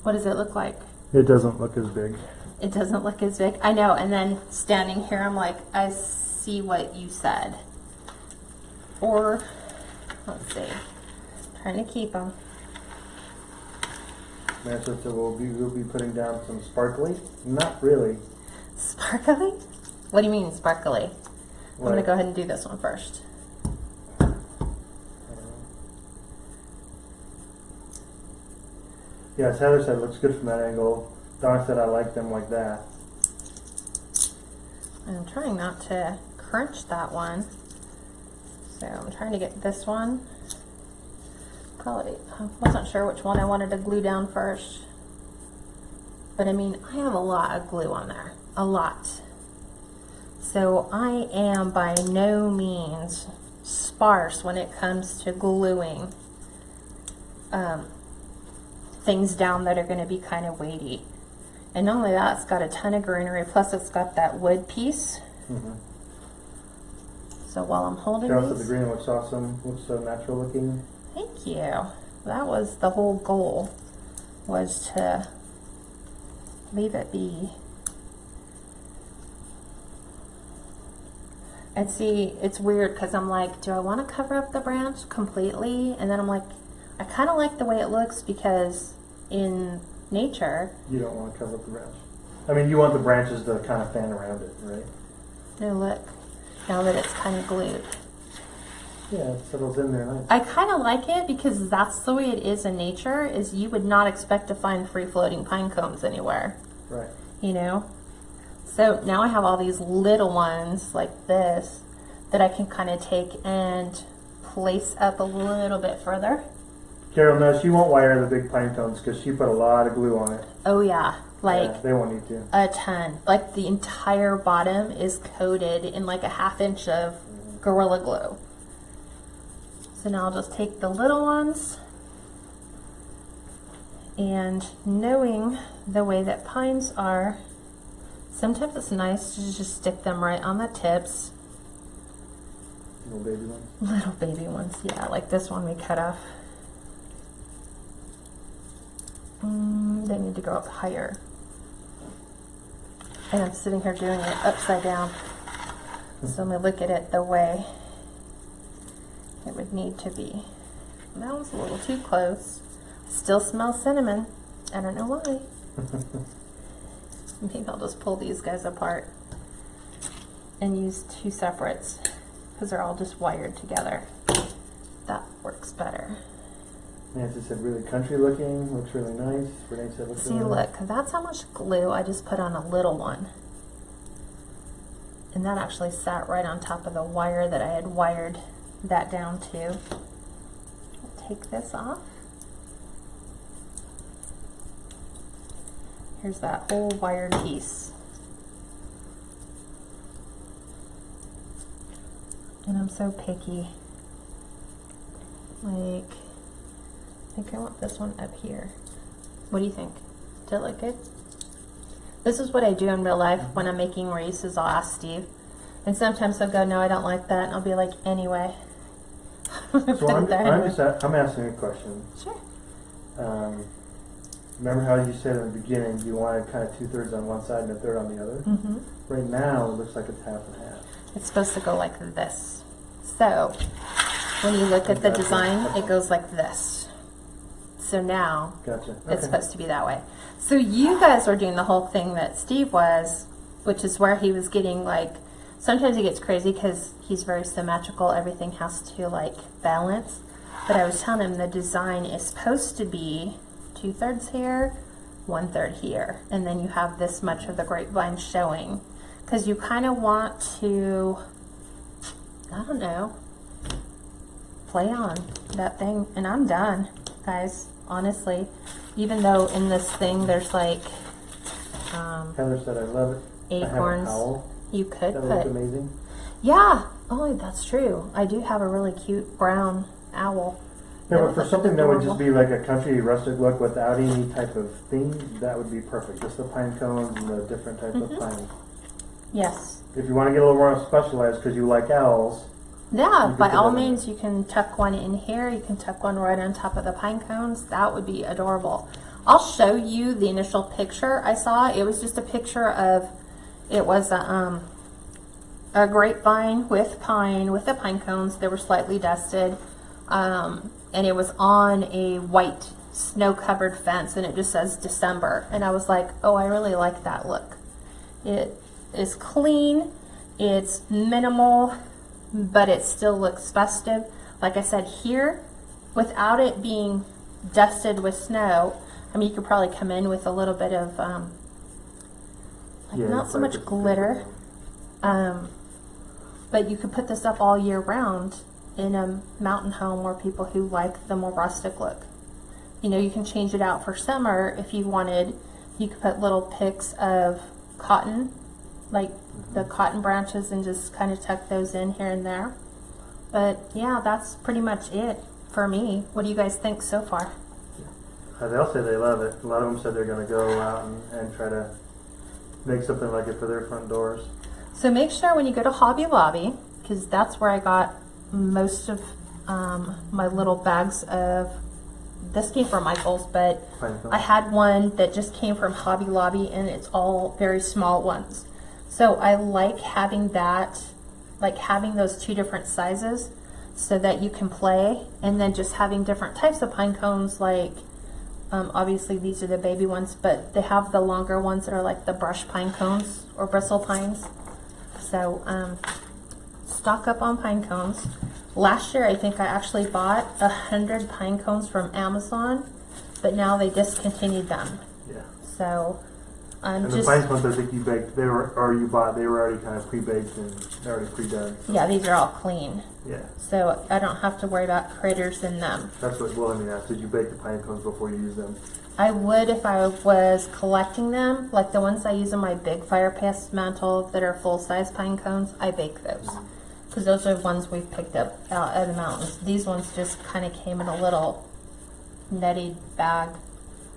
What does it look like? it doesn't look as big. It doesn't look as big. I know, and then standing here, I'm like, I see what you said. Or, let's see, trying to keep them. Match it, so we'll be putting down some sparkly. Not really. Sparkly? What do you mean sparkly? I'm going to Like- go ahead and do this one first. Yeah, as Heather said, it looks good from that angle. Donna said I like them like that. I'm trying not to crunch that one. So I'm trying to get this one. Probably, I wasn't sure which one I wanted to glue down first. But I mean, I have a lot of glue on there. A lot. So I am by no means sparse when it comes to gluing things down that are going to be kind of weighty. And not only that, it's got a ton of greenery, plus it's got that wood piece. So while I'm holding Carol said the these, green looks awesome. Looks so natural looking. thank you. That was the whole goal, was to leave it be. And see, it's weird because I'm like, do I want to cover up the branch completely? And then I'm like, I kind of like the way it looks because in nature, You don't want to cover up the branch. I mean, you want the branches to kind of fan around it, right? no, look, now that it's kind of glued. Yeah, it settles in there nice. I kind of like it because that's the way it is in nature, is you would not expect to find free floating pine cones anywhere, Right. you know? So now I have all these little ones like this that I can kind of take and place up a little bit further. Carol knows she won't wire the big pine cones because she put a lot of glue on it. Oh yeah, like Yeah, they won't need to. a ton. Like the entire bottom is coated in like a ½ inch of Gorilla Glue. So now I'll just take the little ones, and knowing the way that pines are, sometimes it's nice to just stick them right on the tips. Little baby ones. Little baby ones, yeah, like this one we cut off. They need to go up higher. And I'm sitting here doing it upside down. So let me look at it the way it would need to be. That was a little too close. Still smells cinnamon. I don't know why. Maybe I'll just pull these guys apart and use two separates because they're all just wired together. That works better. Nancy said really country looking, looks really nice. Renee said looks See, really nice. look, that's how much glue I just put on a little one. And that actually sat right on top of the wire that I had wired that down to. I'll take this off. Here's that whole wired piece. And I'm so picky. Like, I think I want this one up here. What do you think? Did it look good? This is what I do in real life when I'm making wreaths is I'll ask Steve. And sometimes he'll go, no, I don't like that. And I'll be like, anyway. So I'm asking a question. Sure. Remember how you said in the beginning you wanted kind of 2/3 on one side and a third on the other? Mm-hmm. Right now, it looks like it's half and half. It's supposed to go like this. So, when you look at the design, it goes like this. So now, Gotcha. it's supposed to be that way. So you guys are doing the whole thing that Steve was, which is where he was getting like, sometimes he gets crazy because he's very symmetrical. Everything has to like balance. But I was telling him the design is supposed to be 2/3 here, 1/3 here. And then you have this much of the grapevine showing. Because you kind of want to, I don't know, play on that thing. And I'm done, guys, honestly. Even though in this thing there's like Heather said I love it. acorns. I have an owl. You could That put, looks amazing. yeah, oh, that's true. I do have a really cute brown owl. Yeah, That but for looks something that would adorable. just be like a country rustic look without any type of theme, that would be perfect. Just the pine cones and the different types of pine. Yes. If you want to get a little more specialized because you like owls, Yeah, You by could all put that in means, you can tuck one in here. You can tuck one right on top of the pine cones. That would be adorable. I'll show you the initial picture I saw. It was just a picture of, it was a grapevine with pine, with the pine cones. They were slightly dusted. And it was on a white snow-covered fence, and it just says December. And I was like, oh, I really like that look. It is clean. It's minimal, but it still looks festive. Like I said, here, without it being dusted with snow, I mean, you could probably come in with a little bit of, not so much glitter, but you could put this up all year round in a mountain home or people who like the more rustic look. You know, you can change it out for summer if you wanted. You could put little picks of cotton, like the cotton branches, and just kind of tuck those in here and there. But yeah, that's pretty much it for me. What do you guys think so far? they'll say they love it. A lot of them said they're going to go out and try to make something like it for their front doors. So make sure when you go to Hobby Lobby, because that's where I got most of my little bags of, this came from Michael's, but I had one that just came from Hobby Lobby, and it's all very small ones. So I like having that, like having those two different sizes so that you can play, and then just having different types of pine cones, like obviously these are the baby ones, but they have the longer ones that are like the brush pine cones or bristle pines. So stock up on pine cones. Last year I think I actually bought 100 pine cones from Amazon, but now they discontinued them. Yeah. So and just, the pine cones I think you baked, they were already kind of pre-baked and already pre-done. So. yeah, these are all clean. Yeah. So I don't have to worry about critters in them. That's what William asked. Did you bake the pine cones before you use them? I would if I was collecting them, like the ones I use in my big fire pest mantle that are full-size pine cones. I bake those because those are the ones we've picked up out of the mountains. These ones just kind of came in a little netted bag.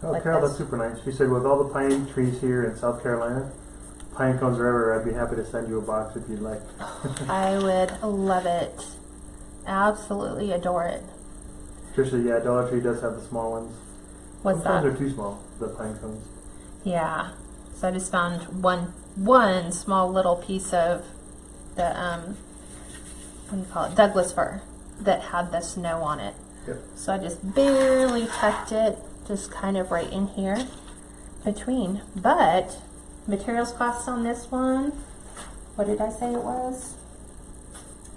Oh, like Carol, this. that's super nice. She said, with all the pine trees here in South Carolina, pine cones are everywhere. I'd be happy to send you a box if you'd like. I would love it. Absolutely adore it. Trisha, yeah, Dollar Tree does have the small ones. What's Sometimes that? they're too small, the pine cones. Yeah. So I just found one small little piece of the what do you call it? Douglas fir that had the snow on it. Yep. So I just barely tucked it, just kind of right in here between. But materials cost on this one, what did I say it was?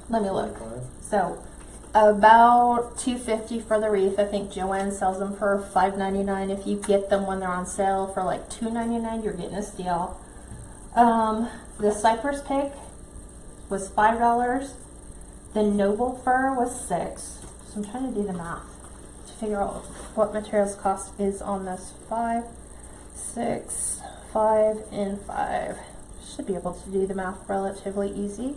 Let me look. 25. So about $2.50 for the wreath. I think Joanne sells them for $5.99. If you get them when they're on sale for like $2.99, you're getting a steal. The cypress pick was $5. The noble fir was $6. So I'm trying to do the math to figure out what materials cost is on this. 5, 6, 5, and 5. Should be able to do the math relatively easy.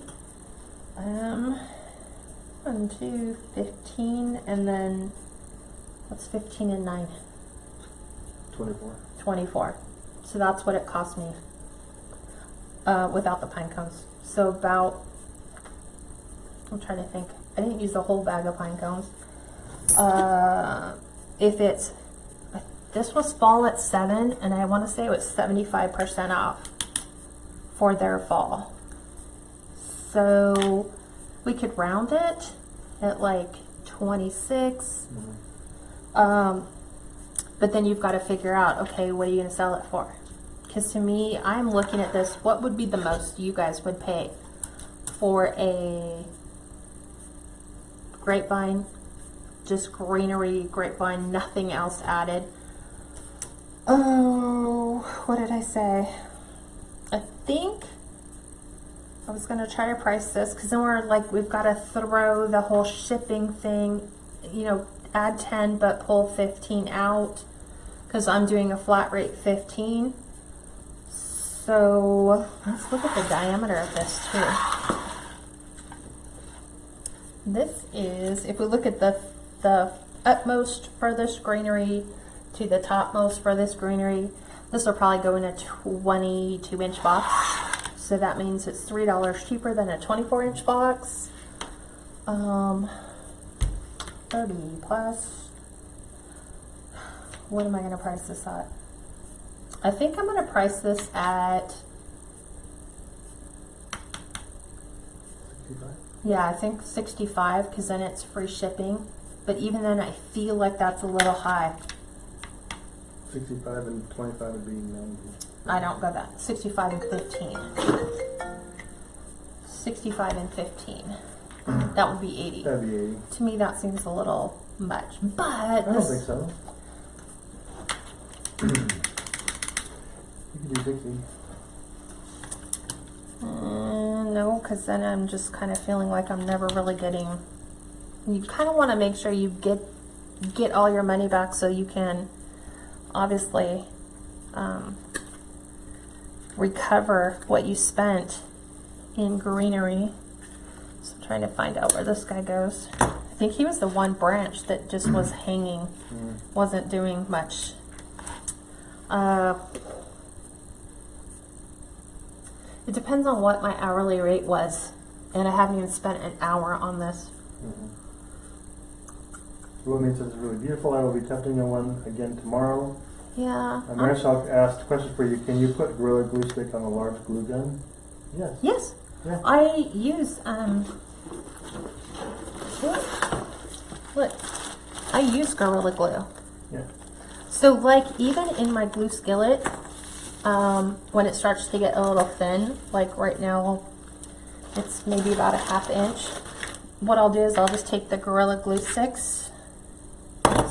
1, 2, 15, and then what's 15 and 9? 24. $24. So that's what it cost me without the pine cones. So about, I'm trying to think, I didn't use the whole bag of pine cones. If it's, this was fall at 7, and I want to say it was 75% off for their fall. So we could round it at like 26. But then you've got to figure out, okay, what are you going to sell it for? Because to me, I'm looking at this, what would be the most you guys would pay for a grapevine, just greenery grapevine, nothing else added? Oh, what did I say? I think I was going to try to price this, because then we've got to throw the whole shipping thing, you know, add 10 but pull 15 out, because I'm doing a flat rate 15. So let's look at the diameter of this too. This is, if we look at the utmost furthest greenery to the topmost furthest greenery, this will probably go in a 22-inch box. So that means it's $3 cheaper than a 24-inch box. 30 plus. What am I going to price this at? I think I'm going to price this at, 65? yeah, I think 65, because then it's free shipping. But even then, I feel like that's a little high. 65 and 25 would be 90. I don't go that. 65 and 15. 65 and 15. That would be 80. That'd be 80. To me, that seems a little much. But I don't think so. You could do 60. No, because then I'm just kind of feeling like I'm never really getting. You kind of want to make sure you get all your money back, so you can obviously recover what you spent in greenery. So I'm trying to find out where this guy goes. I think he was the one branch that just was hanging, wasn't doing much. It depends on what my hourly rate was, and I haven't even spent an hour on this. What means it's really beautiful. I will be testing on one again tomorrow. Yeah. Marisol asked a question for you. Can you put Gorilla Glue Stick on a large glue gun? Yes. Yes. Yeah. I use look. I use Gorilla Glue. Yeah. So like even in my glue skillet, when it starts to get a little thin, like right now it's maybe about a ½ inch, what I'll do is I'll just take the Gorilla Glue sticks.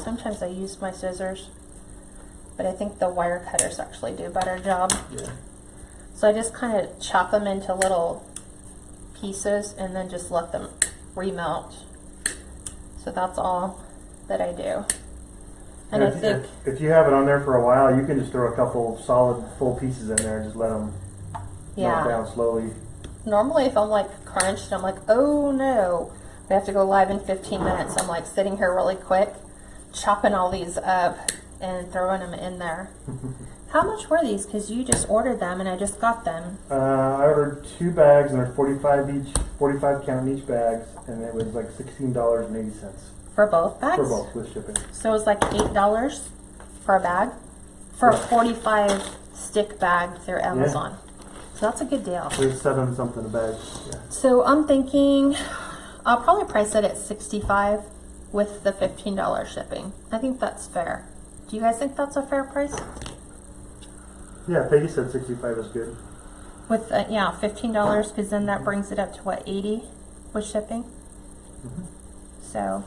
Sometimes I use my scissors, but I think the wire cutters actually do a better job. Yeah. So I just kind of chop them into little pieces and then just let them remelt. So that's all that I do. And I think if you have it on there for a while, you can just throw a couple solid full pieces in there and just let them melt down slowly. Normally if I'm like crunched, I'm like, oh no, we have to go live in 15 minutes. I'm like sitting here really quick, chopping all these up and throwing them in there. How much were these? Because you just ordered them and I just got them. I ordered 2 bags and they're 45 each, 45 count in each bags, and it was like $16.80. For both bags? For both, with shipping. So it was like $8 for a bag? For a 45 stick bag through Amazon. Yeah. So that's a good deal. There's 7 something a bag. Yeah. So I'm thinking I'll probably price it at $65 with the $15 shipping. I think that's fair. Do you guys think that's a fair price? Yeah, Peggy said 65 is good. With yeah, $15, because then that brings it up to what, 80 with shipping? So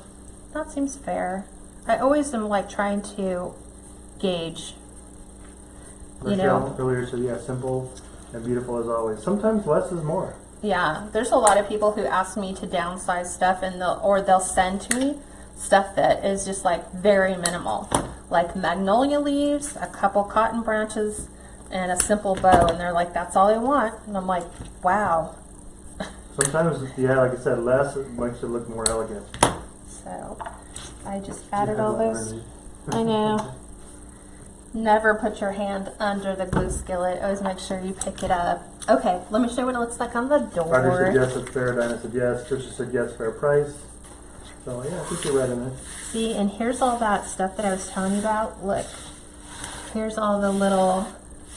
that seems fair. I always am like trying to gauge, you know. Earlier said, yeah, simple and beautiful as always. Sometimes less is more. Yeah, there's a lot of people who ask me to downsize stuff, and they'll send to me stuff that is just like very minimal, like magnolia leaves, a couple cotton branches, and a simple bow, and they're like, that's all I want. And I'm like, wow. Sometimes, yeah, like I said, less makes it look more elegant. So I just added all those. I know. Never put your hand under the glue skillet. Always make sure you pick it up. Okay, let me show you what it looks like on the door. Roger said yes, it's fair. Dinah said yes. Trisha said yes, fair price. So yeah, I think you're right in it. See, and here's all that stuff that I was telling you about. Look, here's all the little,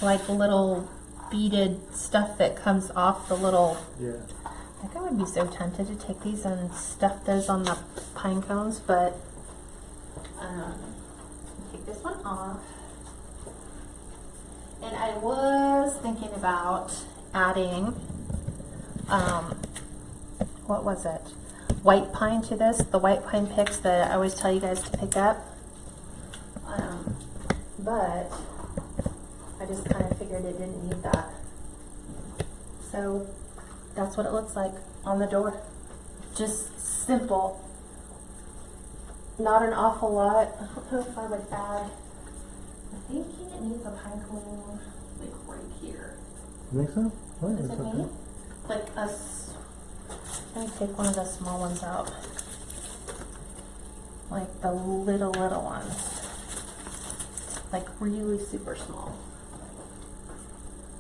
like little beaded stuff that comes off the little. Yeah. I think I would be so tempted to take these and stuff those on the pine cones, but take this one off. And I was thinking about adding, what was it? White pine to this, the white pine picks that I always tell you guys to pick up. But I just kind of figured it didn't need that. So that's what it looks like on the door. Just simple. Not an awful lot. I don't know if I would add, I think it needs a pine cone like right here. You think so? Oh, Does that's it okay. need? Like let me take one of the small ones out. Like the little ones. Like really super small.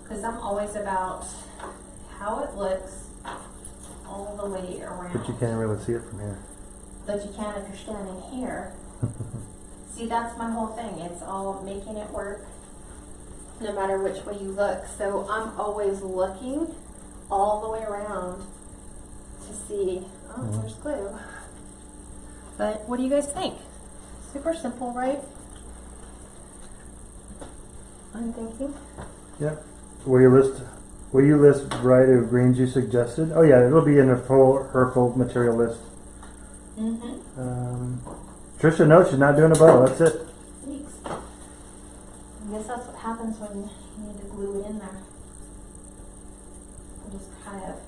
Because I'm always about how it looks all the way around. But you can't really see it from here. But you can if you're standing here. See, that's my whole thing. It's all making it work no matter which way you look. So I'm always looking all the way around to see, oh, there's glue. But what do you guys think? Super simple, right? I'm thinking. Yep. Will you list variety of greens you suggested? Oh yeah, it'll be in her full material list. Trisha, no, she's not doing a bow. That's it. Thanks. I guess that's what happens when you need to glue it in there. I'm just kind of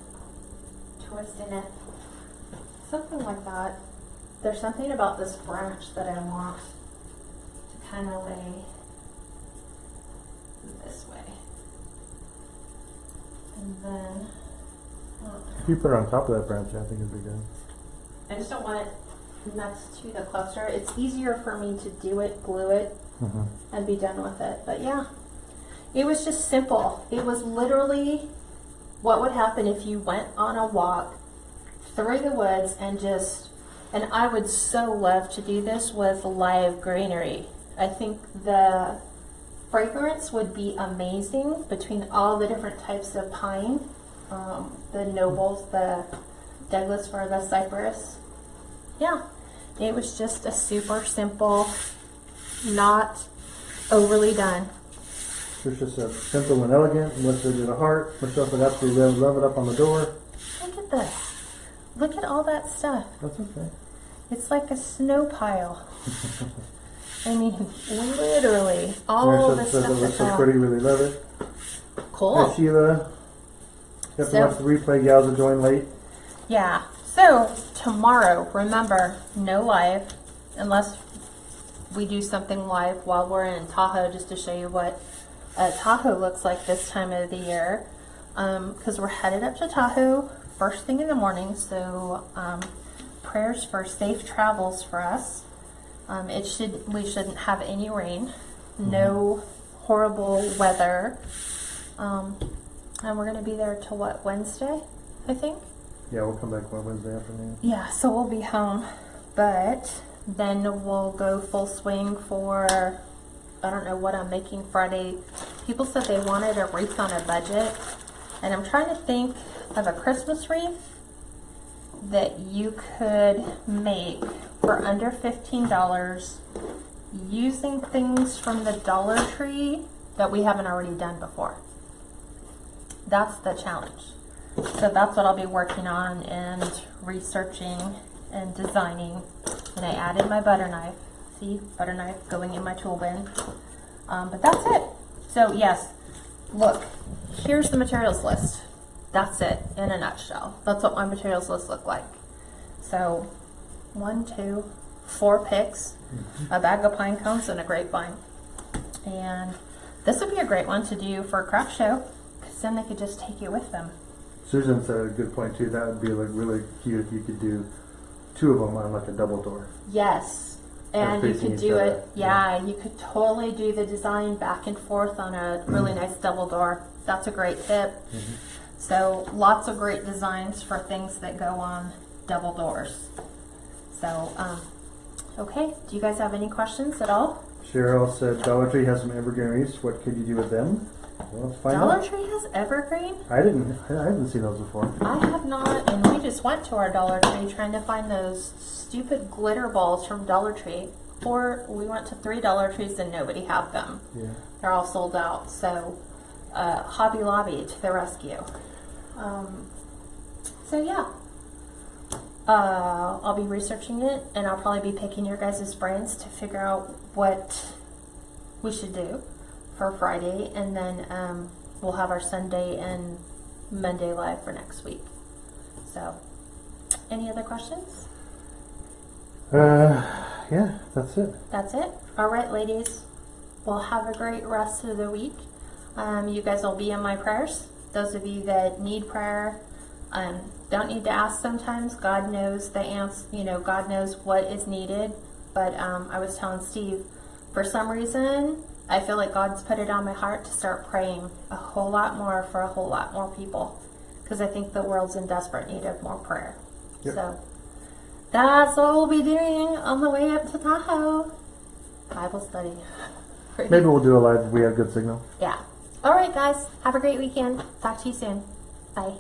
twisting it. Something like that. There's something about this branch that I want to kind of lay this way. And then, If you put it on top of that branch, I think it'd be good. I just don't want it next to the cluster. It's easier for me to do it, glue it, and be done with it. But yeah, it was just simple. It was literally what would happen if you went on a walk through the woods and I would so love to do this with live greenery. I think the fragrance would be amazing between all the different types of pine, the nobles, the Douglas fir, the cypress. Yeah, it was just a super simple, not overly done. Trisha said simple and elegant. Melissa did a heart. Michelle said absolutely love it up on the door. Look at this. Look at all that stuff. That's okay. It's like a snow pile. I mean, literally, all the stuff it looks that's so on. pretty. Really love it. Cool. Hi, Sheila. You have to watch the replay. Gals will join late. Yeah. So tomorrow, remember, no live unless we do something live while we're in Tahoe, just to show you what Tahoe looks like this time of the year. Because we're headed up to Tahoe first thing in the morning. So prayers for safe travels for us. We shouldn't have any rain, no horrible weather, and we're going to be there till what, Wednesday, I think? Yeah, we'll come back Wednesday afternoon. Yeah, so we'll be home, but then we'll go full swing for, I don't know what I'm making Friday. People said they wanted a wreath on a budget, and I'm trying to think of a Christmas wreath that you could make for under $15 using things from the Dollar Tree that we haven't already done before. That's the challenge. So that's what I'll be working on and researching and designing. And I added my butter knife. See, butter knife going in my tool bin. But that's it. So yes, look, here's the materials list. That's it in a nutshell. That's what my materials list look like. So 1, 2, 4 picks, a bag of pine cones, and a grapevine. And this would be a great one to do for a craft show, because then they could just take it with them. Susan said a good point too. That would be like really cute if you could do 2 of them on like a double door. Yes, And you facing could each do other. it, yeah, you could totally do the design back and forth on a really nice double door. That's a great tip. So lots of great designs for things that go on double doors. So, okay, do you guys have any questions at all? Cheryl said Dollar Tree has some evergreen wreaths. What could you do with them? Well, let's find Dollar out. Tree has evergreen? I haven't seen those before. I have not, and we just went to our Dollar Tree trying to find those stupid glitter balls from Dollar Tree. Or we went to 3 Dollar Trees and nobody had them. Yeah. They're all sold out. So Hobby Lobby to the rescue. So yeah, I'll be researching it, and I'll probably be picking your guys' brains to figure out what we should do for Friday, and then we'll have our Sunday and Monday live for next week. So, any other questions? Yeah, that's it. That's it. All right, ladies. Well, have a great rest of the week. You guys will be in my prayers. Those of you that need prayer, don't need to ask sometimes. God knows the answer. You know, God knows what is needed. But I was telling Steve, for some reason, I feel like God's put it on my heart to start praying a whole lot more for a whole lot more people, because I think the world's in desperate need of more prayer. Yep. So that's what we'll be doing on the way up to Tahoe. Bible study. Maybe we'll do a live if we have good signal. Yeah. All right, guys. Have a great weekend. Talk to you soon. Bye.